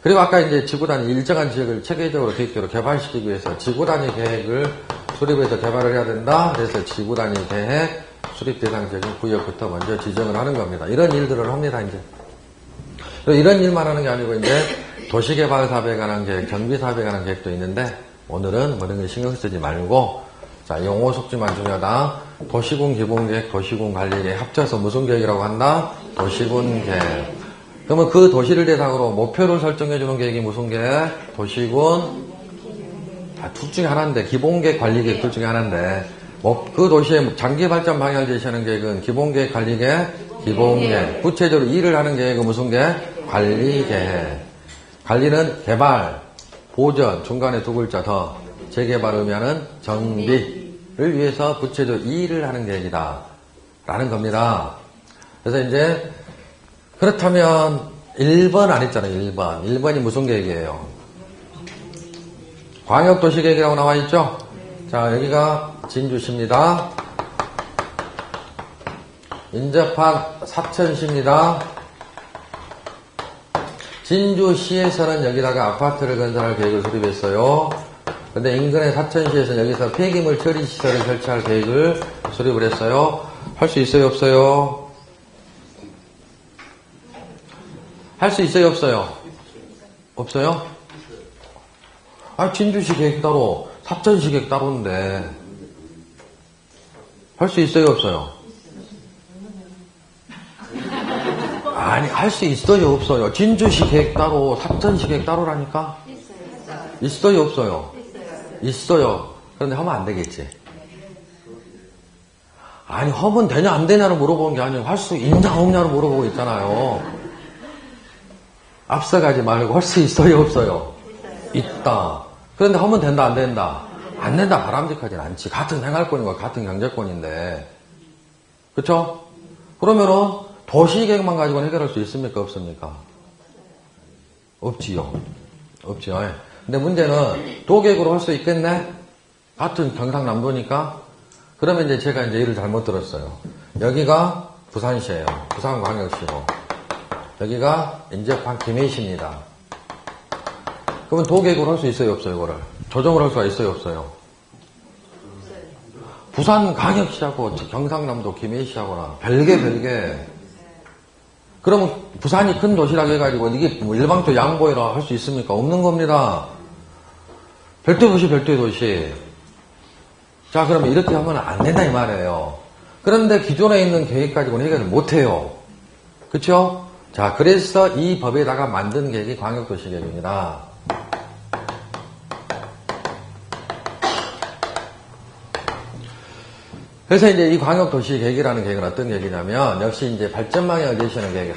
그리고 아까 이제 지구단위 일정한 지역을 체계적으로 계획적으로 개발시키기 위해서 지구단위 계획을 수립해서 개발을 해야 된다. 그래서 지구단위 계획, 수립 대상적인 구역부터 먼저 지정을 하는 겁니다. 이런 일들을 합니다, 이제. 이런 일만 하는 게 아니고, 이제, 도시개발 사업에 관한 계획, 경비 사업에 관한 계획도 있는데, 오늘은 모든 걸 신경 쓰지 말고, 자, 용어 속지만 중요하다. 도시군 기본계획, 도시군 관리계획 합쳐서 무슨 계획이라고 한다? 도시군 계획. 그러면 그 도시를 대상으로 목표를 설정해주는 계획이 무슨 계획? 도시군, 둘 중에 하나인데, 기본계획, 관리계획 둘 중에 하나인데, 그 도시의 장기 발전 방향을 제시하는 계획은 기본계획, 관리계획, 기본계획. 구체적으로 일을 하는 계획은 무슨 계획? 관리계획. 관리는 개발, 보전, 중간에 두 글자 더, 재개발 의미하는 정비를 위해서 구체적으로 일을 하는 계획이다. 라는 겁니다. 그래서 이제, 그렇다면 1번 안 했잖아요, 1번. 1번이 무슨 계획이에요? 광역도시계획이라고 나와 있죠? 자, 여기가 진주시입니다. 인접한 사천시입니다. 진주시에서는 여기다가 아파트를 건설할 계획을 수립했어요. 근데 인근의 사천시에서는 여기서 폐기물 처리 시설을 설치할 계획을 수립을 했어요. 할 수 있어요, 없어요? 할 수 있어요, 없어요? 없어요? 진주시 계획 따로, 사천시 계획 따로인데. 할 수 있어요, 없어요? 아니, 할 수 있어요, 없어요? 진주시 계획 따로, 사천시 계획 따로라니까? 있어요, 없어요? 있어요. 그런데 하면 안 되겠지. 아니, 하면 되냐, 안 되냐를 물어보는 게 아니고, 할 수 있냐, 없냐를 물어보고 있잖아요. 앞서가지 말고, 할 수 있어요, 없어요? 있다. 그런데 하면 된다, 안 된다? 안 된다, 바람직하진 않지. 같은 생활권이고, 같은 경제권인데. 그쵸? 그러면은, 도시계획만 가지고는 해결할 수 있습니까, 없습니까? 없지요. 없지요. 예. 근데 문제는, 도계획으로 할 수 있겠네? 같은 경상남도니까? 그러면 이제 제가 이제 일을 잘못 들었어요. 여기가 부산시예요. 부산광역시고. 여기가 인접한 김해시입니다. 그러면 도계획으로 할 수 있어요, 없어요, 이거를? 조정을 할 수가 있어요, 없어요? 부산광역시하고 경상남도 김해시하고는 별개. 그러면 부산이 큰 도시라고 해가지고 이게 뭐 일방적 양보해라 할 수 있습니까? 없는 겁니다. 별도의 도시, 별도의 도시. 자, 그러면 이렇게 하면 안 된다 이 말이에요. 그런데 기존에 있는 계획 가지고는 해결을 못해요. 그쵸? 자, 그래서 이 법에다가 만든 계획이 광역도시계획입니다. 그래서 이제 이 광역도시계획이라는 계획은 어떤 계획이냐면, 역시 이제 발전방향을 제시하는 계획이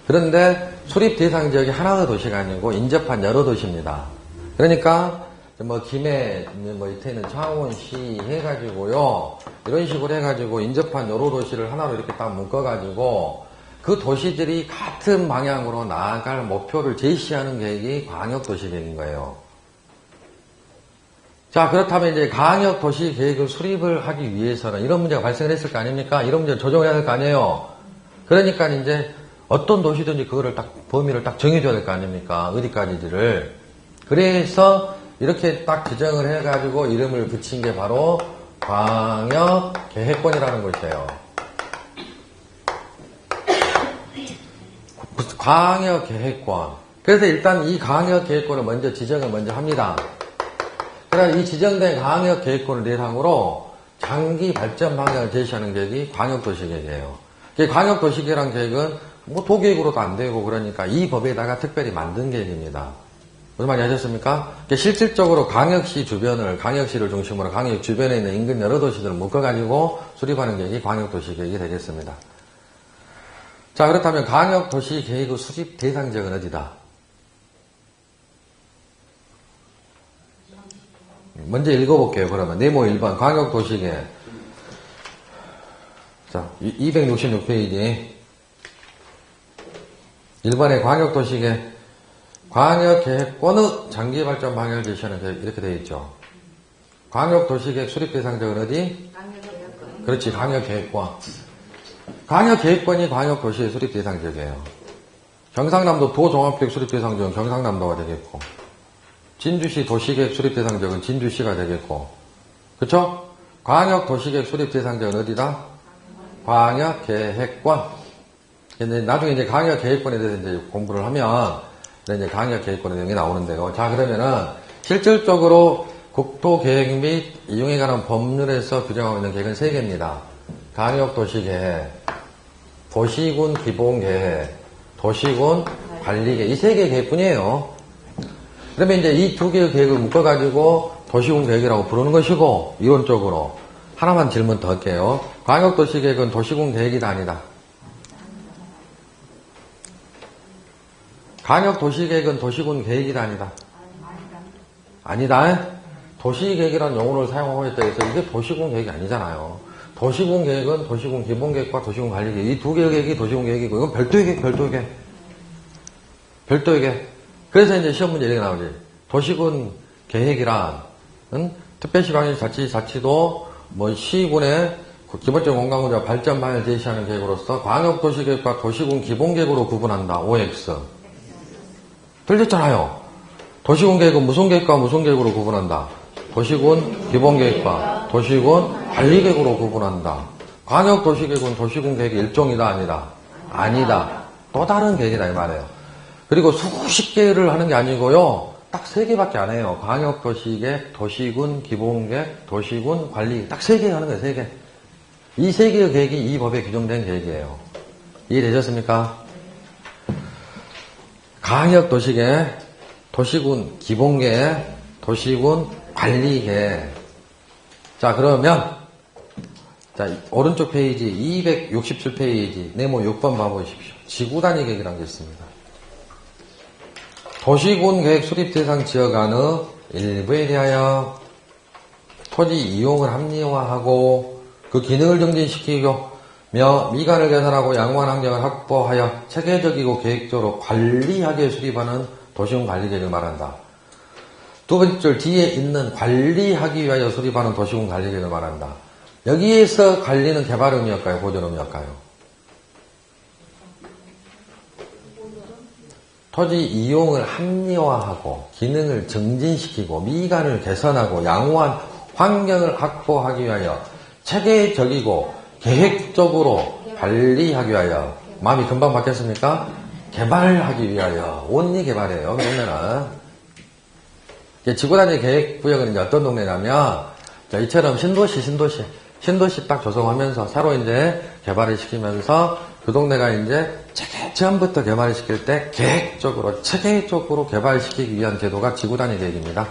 그런데 수립 대상 지역이 하나의 도시가 아니고 인접한 여러 도시입니다. 그러니까, 뭐, 김해, 뭐, 이태 있는 창원시 해가지고요, 이런 식으로 해가지고 인접한 여러 도시를 하나로 이렇게 딱 묶어가지고, 그 도시들이 같은 방향으로 나아갈 목표를 제시하는 계획이 광역도시계획인 거예요. 자, 그렇다면 이제 광역도시계획을 수립을 하기 위해서는 이런 문제가 발생을 했을 거 아닙니까? 이런 문제를 조정을 해야 될 거 아니에요? 그러니까 이제 어떤 도시든지 그거를 딱, 범위를 딱 정해줘야 될 거 아닙니까? 어디까지지를. 그래서 이렇게 딱 지정을 해가지고 이름을 붙인 게 바로 광역계획권이라는 것이에요. 광역계획권. 그래서 일단 이 광역계획권을 먼저 지정을 먼저 합니다. 그래서 이 지정된 광역계획권을 대상으로 장기 발전 방향을 제시하는 계획이 광역도시계획이에요. 광역도시계획이라는 계획은 뭐 도계획으로도 안 되고 그러니까 이 법에다가 특별히 만든 계획입니다. 무슨 말이 하셨습니까? 실질적으로 광역시 주변을, 광역시를 중심으로 광역 주변에 있는 인근 여러 도시들을 묶어가지고 수립하는 계획이 광역도시계획이 되겠습니다. 자, 그렇다면 광역도시계획의 수립 대상 지역은 어디다? 먼저 읽어볼게요, 그러면. 네모 1번, 광역도시계획. 자, 266페이지. 1번의 광역도시계획. 광역계획권의 장기발전 방향을 제시하는 계획 이렇게 되어 있죠. 광역도시계획 수립 대상지역은 어디? 강력계획권. 그렇지, 광역계획권. 광역계획권이 광역도시의 수립 대상지역이에요. 경상남도 도종합계획 수립 대상지역은 경상남도가 되겠고, 진주시 도시계획 수립 대상지역은 진주시가 되겠고, 그쵸? 광역도시계획 수립 대상지역은 어디다? 광역계획권. 근데 나중에 이제 광역계획권에 대해서 이제 공부를 하면, 이제 광역계획권의 내용이 나오는데요. 자, 그러면은, 실질적으로 국토계획 및 이용에 관한 법률에서 규정하고 있는 계획은 3개입니다. 광역도시계획, 도시군 기본계획, 도시군 관리계획. 이 3개의 계획뿐이에요. 그러면 이제 이 2개의 계획을 묶어가지고 도시군 계획이라고 부르는 것이고, 이론적으로. 하나만 질문 더 할게요. 광역도시계획은 도시군 계획이다, 아니다? 광역도시계획은 도시군 계획이다, 아니다? 아니다. 도시계획이라는 용어를 사용하고 있다 해서 이게 도시군 계획이 아니잖아요. 도시군 계획은 도시군 기본계획과 도시군 관리계획. 이 2개의 계획이 도시군 계획이고, 이건 별도의 계획, 별도의 계획. 별도의 계획. 그래서 이제 시험 문제 이렇게 나오지. 도시군 계획이란, 특별시방위자치도, 시군의 기본적 공간구조 발전 방향을 제시하는 계획으로서 광역도시계획과 도시군 기본계획으로 구분한다. OX. 틀렸잖아요. 도시군 계획은 무슨 계획과 무슨 계획으로 구분한다. 도시군 기본계획과 도시군 관리계획으로 구분한다. 광역도시계획은 도시군 계획의 일종이다, 아니다? 아니다. 또 다른 계획이다, 이 말이에요. 그리고 수십 개를 하는 게 아니고요. 딱 3개밖에 안 해요. 광역도시계획, 도시군 기본계획, 도시군 관리. 딱 3개 하는 거예요, 3개. 이 3개의 계획이 이 법에 규정된 계획이에요. 이해되셨습니까? 광역도시계획, 도시군 기본계획, 도시군 관리계획. 자, 그러면, 자, 오른쪽 페이지 267페이지, 네모 6번 봐보십시오. 지구단위 계획이라는 게 있습니다. 도시군 계획 수립 대상 지역 안의 일부에 대하여 토지 이용을 합리화하고 그 기능을 증진시키며 미관을 개선하고 양호한 환경을 확보하여 체계적이고 계획적으로 관리하게 수립하는 도시군 관리계획을 말한다. 두 번째 줄 뒤에 있는 관리하기 위하여 수립하는 도시군 관리계획을 말한다. 여기에서 관리는 개발 의미일까요? 보존 의미일까요? 토지 이용을 합리화하고 기능을 증진시키고 미관을 개선하고 양호한 환경을 확보하기 위하여 체계적이고 계획적으로 관리하기 위하여. 마음이 금방 바뀌었습니까? 개발하기 위하여. 온리 개발이에요. 그러면은 지구단위 계획구역은 이제 어떤 동네냐면, 자, 이처럼 신도시 딱 조성하면서 새로 이제 개발을 시키면서 그 동네가 이제 처음부터 개발을 시킬 때 계획적으로, 체계적으로 개발시키기 위한 제도가 지구단위 계획입니다.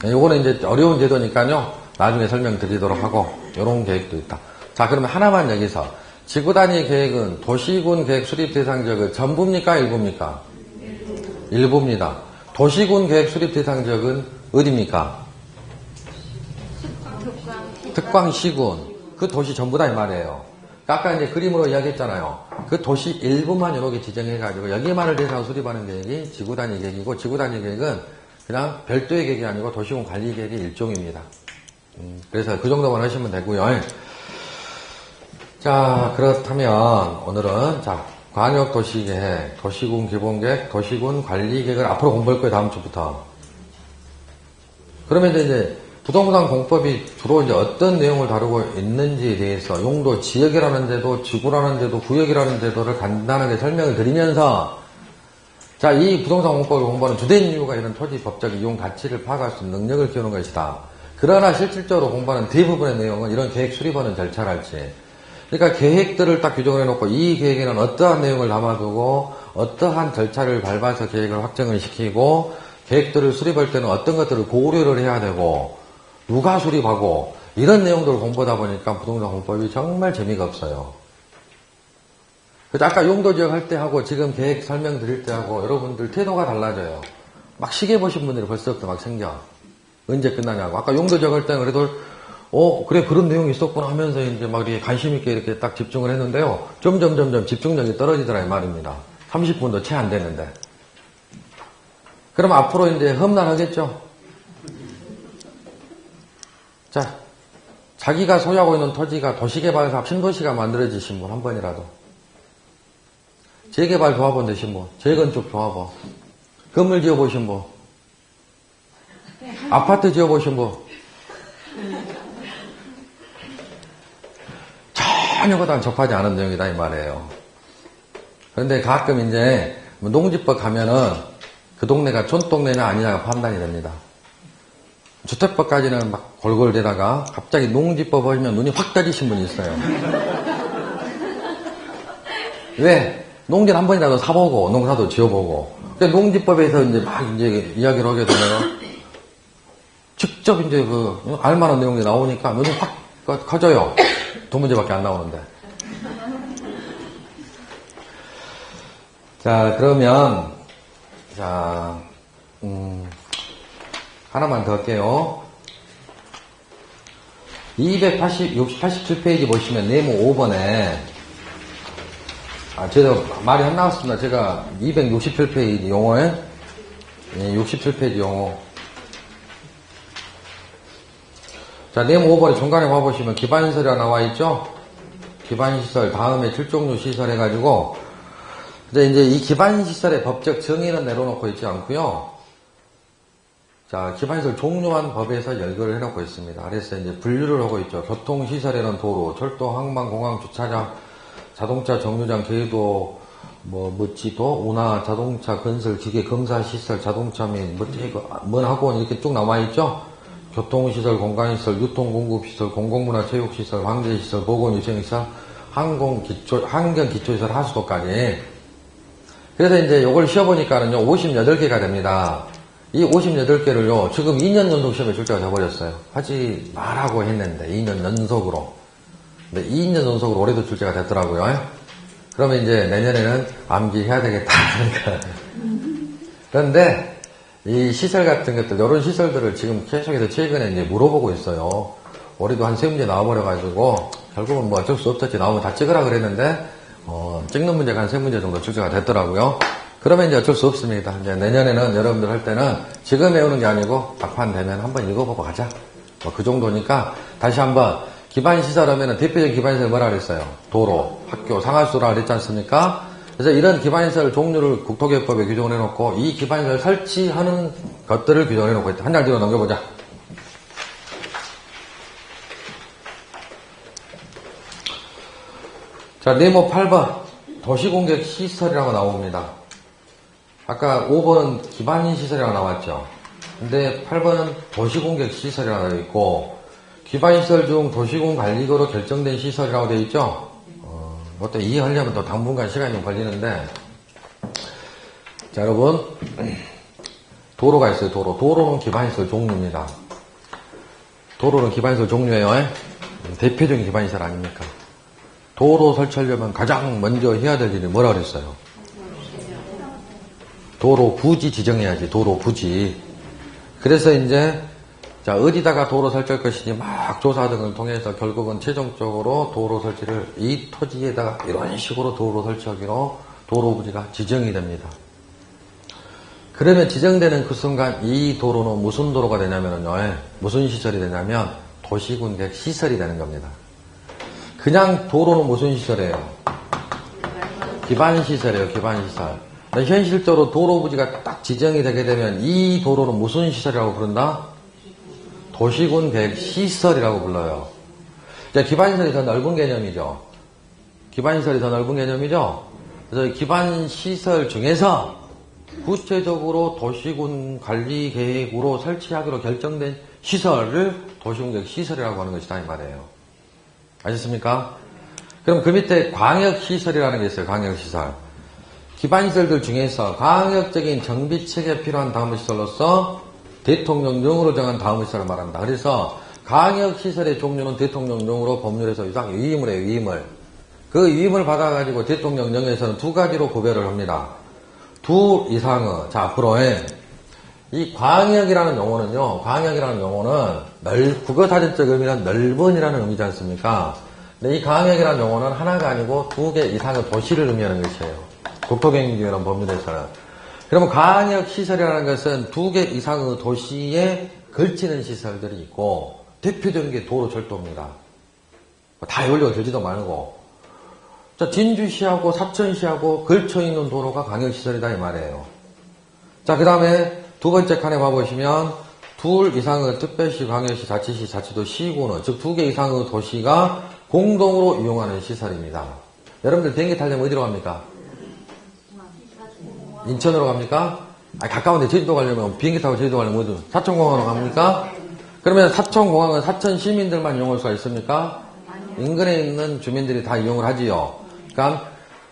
요거는 이제 어려운 제도니까요. 나중에 설명드리도록 하고, 요런 계획도 있다. 자, 그러면 하나만 여기서. 지구단위 계획은 도시군 계획 수립 대상 지역의 전부입니까? 일부입니까? 일부입니다. 도시군 계획 수립 대상 지역은 어디입니까? 특광시군. 그 도시 전부다 이 말이에요. 아까 이제 그림으로 이야기했잖아요. 그 도시 일부만 이렇게 지정해가지고 여기만을 대상으로 수립하는 계획이 지구단위 계획이고, 지구단위 계획은 그냥 별도의 계획이 아니고 도시군 관리 계획의 일종입니다. 그래서 그 정도만 하시면 되고요. 자, 그렇다면 오늘은 자, 광역도시계획, 도시군 기본계획, 도시군 관리계획을 앞으로 공부할 거예요. 다음 주부터. 그러면 이제 부동산 공법이 주로 이제 어떤 내용을 다루고 있는지에 대해서 용도, 지역이라는 데도, 지구라는 데도, 구역이라는 데도를 간단하게 설명을 드리면서, 자, 이 부동산 공법을 공부하는 주된 이유가 이런 토지 법적 이용 가치를 파악할 수 있는 능력을 키우는 것이다. 그러나 실질적으로 공부하는 대부분의 내용은 이런 계획 수립하는 절차랄지. 그러니까 계획들을 딱 규정을 해놓고 이 계획에는 어떠한 내용을 담아두고 어떠한 절차를 밟아서 계획을 확정을 시키고 계획들을 수립할 때는 어떤 것들을 고려를 해야 되고 누가 수립하고 이런 내용들을 공부하다 보니까 부동산 공법이 정말 재미가 없어요. 그래서 아까 용도지역 할 때 하고 지금 계획 설명 드릴 때 하고 여러분들 태도가 달라져요. 막 시계 보신 분들이 벌써부터 막 생겨. 언제 끝나냐고. 아까 용도지역 할 때는 그래도 그래 그런 내용이 있었구나 하면서 이제 막 이렇게 관심 있게 이렇게 딱 집중을 했는데요. 점점 집중력이 떨어지더라 이 말입니다. 30분도 채 안 되는데. 그럼 앞으로 이제 험난하겠죠? 자, 자기가 소유하고 있는 토지가 도시개발사업 신도시가 만들어지신 분 한 번이라도, 재개발 조합원 되신 분, 재건축 조합원, 건물 지어보신 분, 아파트 지어보신 분, 전혀 그다음 접하지 않은 내용이다 이 말이에요. 그런데 가끔 이제 농지법 가면은 그 동네가 촌동네냐 아니냐가 판단이 됩니다. 주택법까지는 막 골골대다가 갑자기 농지법 하시면 눈이 확 떠지신 분이 있어요. 왜? 농지를 한 번이라도 사보고 농사도 지어보고. 그러니까 농지법에서 이제 막 이제 이야기를 하게 되면 직접 이제 그 알만한 내용이 나오니까 눈이 확 커져요. 두 문제밖에 안 나오는데. 자, 그러면 자, 하나만 더 할게요. 87페이지 보시면 네모 5번에, 제가 말이 안 나왔습니다. 제가 267페이지 용어에, 67페이지 용어. 자, 네모 5번에 중간에 와보시면 기반시설이라 나와있죠? 기반시설, 다음에 출종류 시설 해가지고, 이제 이 기반시설의 법적 정의는 내려놓고 있지 않고요. 자, 기반시설 종류한 법에서 열거를 해놓고 있습니다. 그래서 이제 분류를 하고 있죠. 교통시설에는 도로, 철도, 항만, 공항, 주차장, 자동차 정류장, 궤도, 지도, 운하, 자동차 건설, 기계, 검사시설, 자동차 및, 뭔 학원 이렇게 쭉 나와있죠? 교통시설, 공간시설, 유통공급시설, 공공문화체육시설, 황제시설, 보건위생시설, 환경기초시설, 하수도까지. 그래서 이제 요걸 쉬어보니까는요, 58개가 됩니다. 이 58개를요, 지금 2년 연속 시험에 출제가 돼버렸어요. 하지 말라고 했는데, 2년 연속으로. 근데 2년 연속으로 올해도 출제가 됐더라고요. 그러면 이제 내년에는 암기해야 되겠다. 그러니까. 그런데, 이 시설 같은 것들, 이런 시설들을 지금 계속해서 최근에 이제 물어보고 있어요. 올해도 한 3문제 나와버려가지고, 결국은 뭐 어쩔 수 없었지. 나오면 다 찍으라 그랬는데, 찍는 문제가 한 3문제 정도 출제가 됐더라고요. 그러면 이제 어쩔 수 없습니다. 이제 내년에는 여러분들 할 때는 지금 외우는 게 아니고 막판 되면 한번 읽어보고 가자. 그 정도니까 다시 한번 기반시설 하면은 대표적인 기반시설 뭐라 그랬어요? 도로, 학교, 상하수라 그랬지 않습니까? 그래서 이런 기반시설 종류를 국토개혁법에 규정을 해놓고 이 기반시설 설치하는 것들을 규정을 해놓고 있다. 한 장 뒤로 넘겨보자. 자, 네모 8번 도시공격 시설이라고 나옵니다. 아까 5번은 기반시설이라고 나왔죠. 근데 8번은 도시공격 시설이라고 되어 있고, 기반시설 중 도시공관리구로 결정된 시설이라고 되어 있죠. 또 이해하려면 또 당분간 시간이 좀 걸리는데, 자, 여러분, 도로가 있어요. 도로는 기반시설 종류입니다. 도로는 기반시설 종류예요. 대표적인 기반시설 아닙니까? 도로 설치하려면 가장 먼저 해야 될 일이 뭐라 그랬어요? 도로 부지 지정해야지. 도로 부지. 그래서 이제 자, 어디다가 도로 설치할 것인지 막 조사 등을 통해서 결국은 최종적으로 도로 설치를 이 토지에다가 이런 식으로 도로 설치하기로 도로 부지가 지정이 됩니다. 그러면 지정되는 그 순간 이 도로는 무슨 도로가 되냐면요, 무슨 시설이 되냐면 도시군객 시설이 되는 겁니다. 그냥 도로는 무슨 시설이에요? 기반시설이에요. 기반시설. 현실적으로 도로 부지가 딱 지정이 되게 되면 이 도로는 무슨 시설이라고 부른다? 도시군객 시설이라고 불러요. 기반시설이 더 넓은 개념이죠. 기반시설이 더 넓은 개념이죠. 그래서 기반시설 중에서 구체적으로 도시군 관리 계획으로 설치하기로 결정된 시설을 도시군객 시설이라고 하는 것이다 이 말이에요. 아셨습니까? 그럼 그 밑에 광역시설이라는 게 있어요. 광역시설. 기반시설들 중에서 광역적인 정비체계에 필요한 다음시설로서 대통령령으로 정한 다음시설을 말한다. 그래서 광역시설의 종류는 대통령령으로 법률에서 이상 위임을 해요. 위임을. 그 위임을 받아가지고 대통령령에서는 두 가지로 구별을 합니다. 두 이상의. 자, 앞으로의 이 광역이라는 용어는요. 광역이라는 용어는 국어사전적 의미는 넓은이라는 의미지 않습니까? 근데 이 광역이라는 용어는 하나가 아니고 두 개 이상의 도시를 의미하는 것이에요. 국토계획이라는 법률에서는. 그러면 광역시설이라는 것은 2개 이상의 도시에 걸치는 시설들이 있고, 대표적인 게 도로 철도입니다. 다 연료가 들지도 말고. 자, 진주시하고 사천시하고 걸쳐있는 도로가 광역시설이다 이 말이에요. 자, 그 다음에 두 번째 칸에 봐보시면 2 이상의 특별시, 광역시, 자치시, 자치도, 시구는 즉 2개 이상의 도시가 공동으로 이용하는 시설입니다. 여러분들 비행기 타려면 어디로 갑니까? 인천으로 갑니까? 가까운데 제주도 가려면 비행기 타고 제주도 가려면 어디? 사천공항으로 갑니까? 그러면 사천공항은 사천 시민들만 이용할 수가 있습니까? 인근에 있는 주민들이 다 이용을 하지요. 그러니까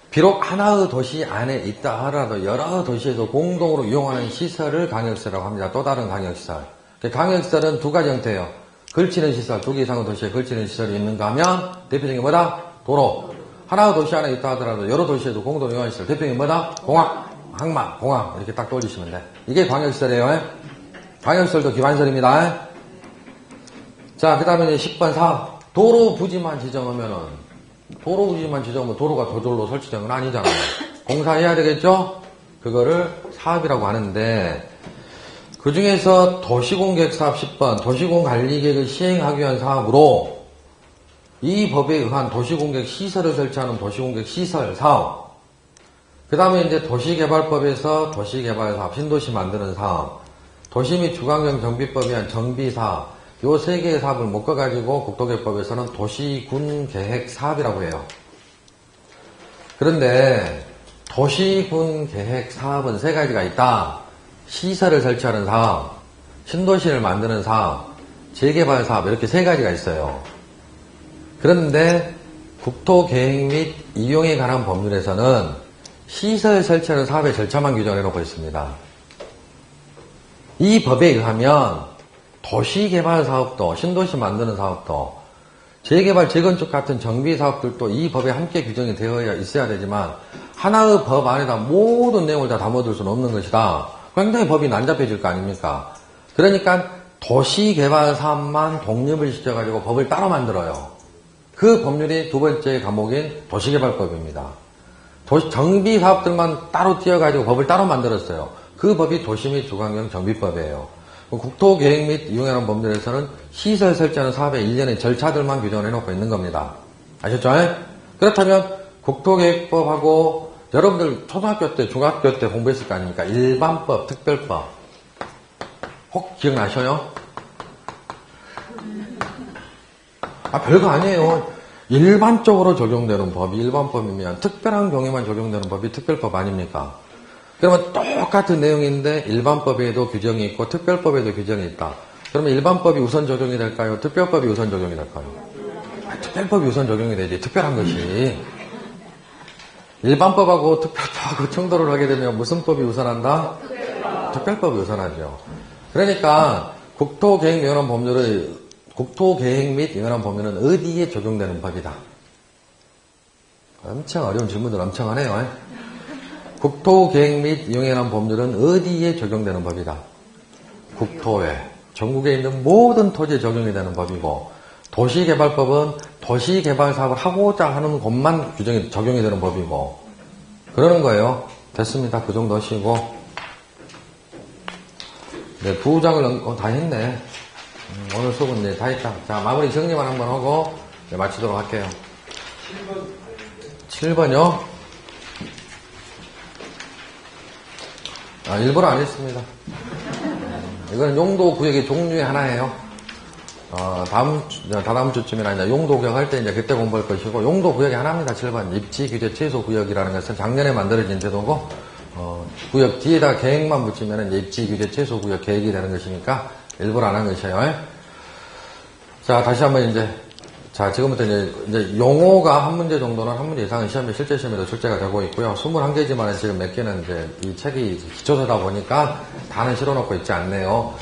비록 하나의 도시 안에 있다 하더라도 여러 도시에서 공동으로 이용하는 시설을 광역시설이라고 합니다. 또 다른 광역시설. 광역시설은 2가지 형태예요. 걸치는 시설, 2개 이상의 도시에 걸치는 시설이 있는가 하면 대표적인 게 뭐다? 도로. 하나의 도시 안에 있다 하더라도 여러 도시에도 공동으로 이용하는 시설. 대표적인 게 뭐다? 공항, 항만, 공항 이렇게 딱 떠올리시면 돼. 이게 광역시설이에요. 광역시설도 기반시설입니다. 자, 그 다음에 10번 4. 도로 부지만 지정하면은, 도로 부지만 지정하면 도로가 저절로 설치된 건 아니잖아요. 공사해야 되겠죠? 그거를 사업이라고 하는데, 그 중에서 도시공계획사업 10번, 도시공관리계획을 시행하기 위한 사업으로, 이 법에 의한 도시공계획 시설을 설치하는 도시공계획 시설 사업, 그 다음에 이제 도시개발법에서 도시개발사업, 신도시 만드는 사업, 도시 및 주관경 정비법에 의한 정비사업, 요 3개의 사업을 묶어가지고 국토계획법에서는 도시군계획 사업이라고 해요. 그런데 도시군계획 사업은 3가지가 있다. 시설을 설치하는 사업, 신도시를 만드는 사업, 재개발 사업 이렇게 3가지가 있어요. 그런데 국토계획 및 이용에 관한 법률에서는 시설 설치하는 사업의 절차만 규정해 놓고 있습니다. 이 법에 의하면 도시개발 사업도, 신도시 만드는 사업도, 재개발, 재건축 같은 정비 사업들도 이 법에 함께 규정이 되어 있어야 되지만 하나의 법 안에다 모든 내용을 다 담아둘 수는 없는 것이다. 굉장히 법이 난잡해질 거 아닙니까? 그러니까 도시개발 사업만 독립을 시켜가지고 법을 따로 만들어요. 그 법률이 2번째 과목인 도시개발법입니다. 정비 사업들만 따로 띄어가지고 법을 따로 만들었어요. 그 법이 도시 및 주관경 정비법이에요. 국토계획 및 이용하는 법률에서는 시설 설치하는 사업의 일련의 절차들만 규정을 해놓고 있는 겁니다. 아셨죠? 그렇다면 국토계획법하고 여러분들 초등학교 때, 중학교 때 공부했을 거 아닙니까? 일반법, 특별법. 혹 기억나셔요? 별거 아니에요. 일반적으로 적용되는 법이 일반법이면 특별한 경우에만 적용되는 법이 특별법 아닙니까? 그러면 똑같은 내용인데 일반법에도 규정이 있고 특별법에도 규정이 있다. 그러면 일반법이 우선 적용이 될까요? 특별법이 우선 적용이 될까요? 특별법이 우선 적용이 되지. 특별한 것이. 일반법하고 특별법하고 청도를 하게 되면 무슨 법이 우선한다? 특별법이 우선하죠. 그러니까 국토계획 및 이용하는 법률은 어디에 적용되는 법이다. 엄청 어려운 질문들 엄청 하네요. 국토계획 및 이용에 관한 법률은 어디에 적용되는 법이다? 국토에. 전국에 있는 모든 토지에 적용이 되는 법이고, 도시개발법은 도시개발 사업을 하고자 하는 곳만 적용이 되는 법이고, 그러는 거예요. 됐습니다. 그 정도 하시고. 네, 부장을 다 했네. 오늘 수업은 네, 다 했다. 자, 마무리 정리만 한번 하고, 네, 마치도록 할게요. 7번요? 일부러 안 했습니다. 이건 용도구역의 종류의 하나예요. 다다음 주쯤이나 이제 용도구역 할 때 이제 그때 공부할 것이고, 용도구역이 하나입니다. 7번. 입지규제 최소구역이라는 것은 작년에 만들어진 제도고, 구역 뒤에다 계획만 붙이면 입지규제 최소구역 계획이 되는 것이니까 일부러 안 한 것이에요. 자, 다시 한번 자, 지금부터 이제 용어가 한 문제 정도는 한 문제 이상은 실제 시험에도 출제가 되고 있고요. 21개지만 지금 몇 개는 이 책이 기초서다 보니까 다는 실어놓고 있지 않네요.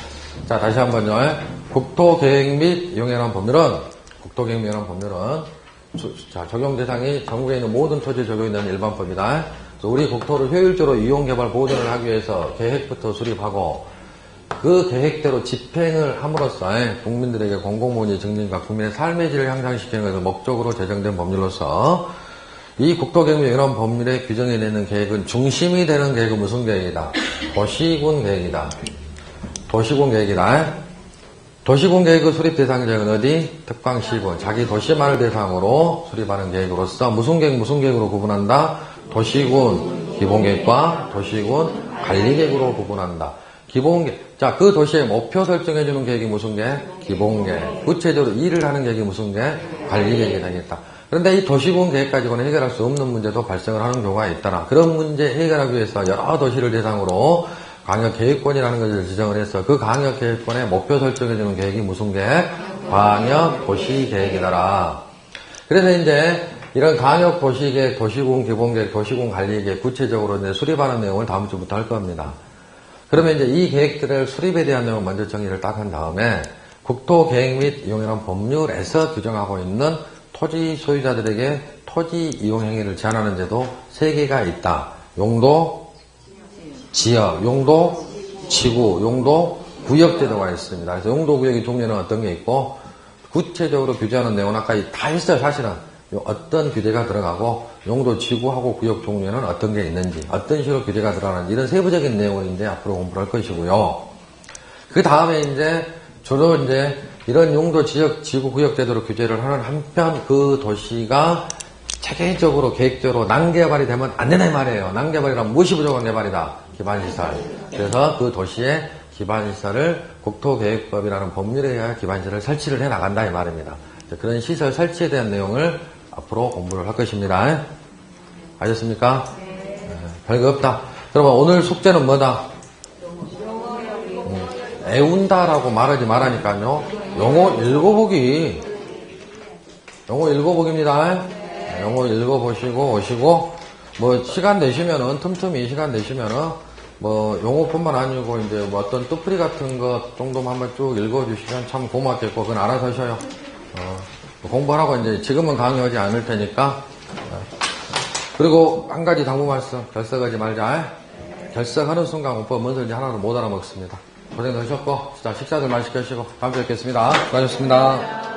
자, 다시 한번요. 국토계획 및 이용에 관한 법률은, 자, 적용 대상이 전국에 있는 모든 토지에 적용되는 일반법이다. 우리 국토를 효율적으로 이용개발 보존을 하기 위해서 계획부터 수립하고, 그 계획대로 집행을 함으로써 국민들에게 공공모의 증진과 국민의 삶의 질을 향상시키는 것을 목적으로 제정된 법률로서 이 국토계획 이런 법률에 규정이 되는 계획은 중심이 되는 계획은 무슨 계획이다? 도시군 계획이다. 도시군 계획이다. 도시군 계획의 수립 대상 지역은 어디? 특광시군. 자기 도시만을 대상으로 수립하는 계획으로서 무슨 계획으로 구분한다? 도시군 기본계획과 도시군 관리계획으로 구분한다. 기본계획. 자, 그 도시의 목표 설정해주는 계획이 무슨 계획? 기본계획. 구체적으로 일을 하는 계획이 무슨 계획? 관리계획이 되겠다. 그런데 이 도시군 계획 가지고는 해결할 수 없는 문제도 발생을 하는 경우가 있더라. 그런 문제 해결하기 위해서 여러 도시를 대상으로 광역계획권이라는 것을 지정을 해서 그 광역계획권의 목표 설정해주는 계획이 무슨 계획? 광역도시계획이더라. 그래서 이제 이런 광역도시계획, 도시군 기본계획, 도시군 관리계획 구체적으로 이제 수립하는 내용을 다음 주부터 할 겁니다. 그러면 이제 이 계획들을 수립에 대한 내용을 먼저 정리를 딱 한 다음에 국토계획 및 이용이라는 법률에서 규정하고 있는 토지 소유자들에게 토지 이용 행위를 제한하는 제도 3개가 있다. 용도, 지역, 용도, 지구, 용도, 구역 제도가 있습니다. 그래서 용도, 구역의 종류는 어떤 게 있고 구체적으로 규제하는 내용은 아까 다 있어요. 사실은 어떤 규제가 들어가고 용도, 지구하고 구역 종류는 어떤 게 있는지 어떤 식으로 규제가 들어가는지 이런 세부적인 내용인데 앞으로 공부를 할 것이고요. 그 다음에 이제 주로 이제 이런 용도, 지역, 지구, 구역 제도로 규제를 하는 한편 그 도시가 체계적으로 계획적으로 난개발이 되면 안 된다 이 말이에요. 난개발이란 무엇이 부족한 개발이다? 기반시설. 그래서 그 도시의 기반시설을 국토계획법이라는 법률에 의해 기반시설을 설치를 해 나간다 이 말입니다. 그런 시설 설치에 대한 내용을 앞으로 공부를 할 것입니다. 아셨습니까? 별거 없다. 그러면 오늘 숙제는 뭐다? 애운다라고 말하지 말라니까요. 영어 읽어보기. 영어 읽어보기입니다. 영어 읽어보시고 오시고 뭐 시간 되시면은 틈틈이 시간 되시면은 뭐 용어뿐만 아니고 이제 뭐 어떤 뜻풀이 같은 것 정도만 한번 쭉 읽어주시면 참 고맙겠고 그건 알아서 하셔요. 공부하라고 이제 지금은 강요하지 않을 테니까. 그리고 한 가지 당부 말씀 결석하지 말자. 결석하는 순간 오빠 뭔지 하나도 못 알아먹습니다. 고생하셨고, 식사들 맛있게 하시고, 다음 주에 뵙겠습니다. 수고하셨습니다.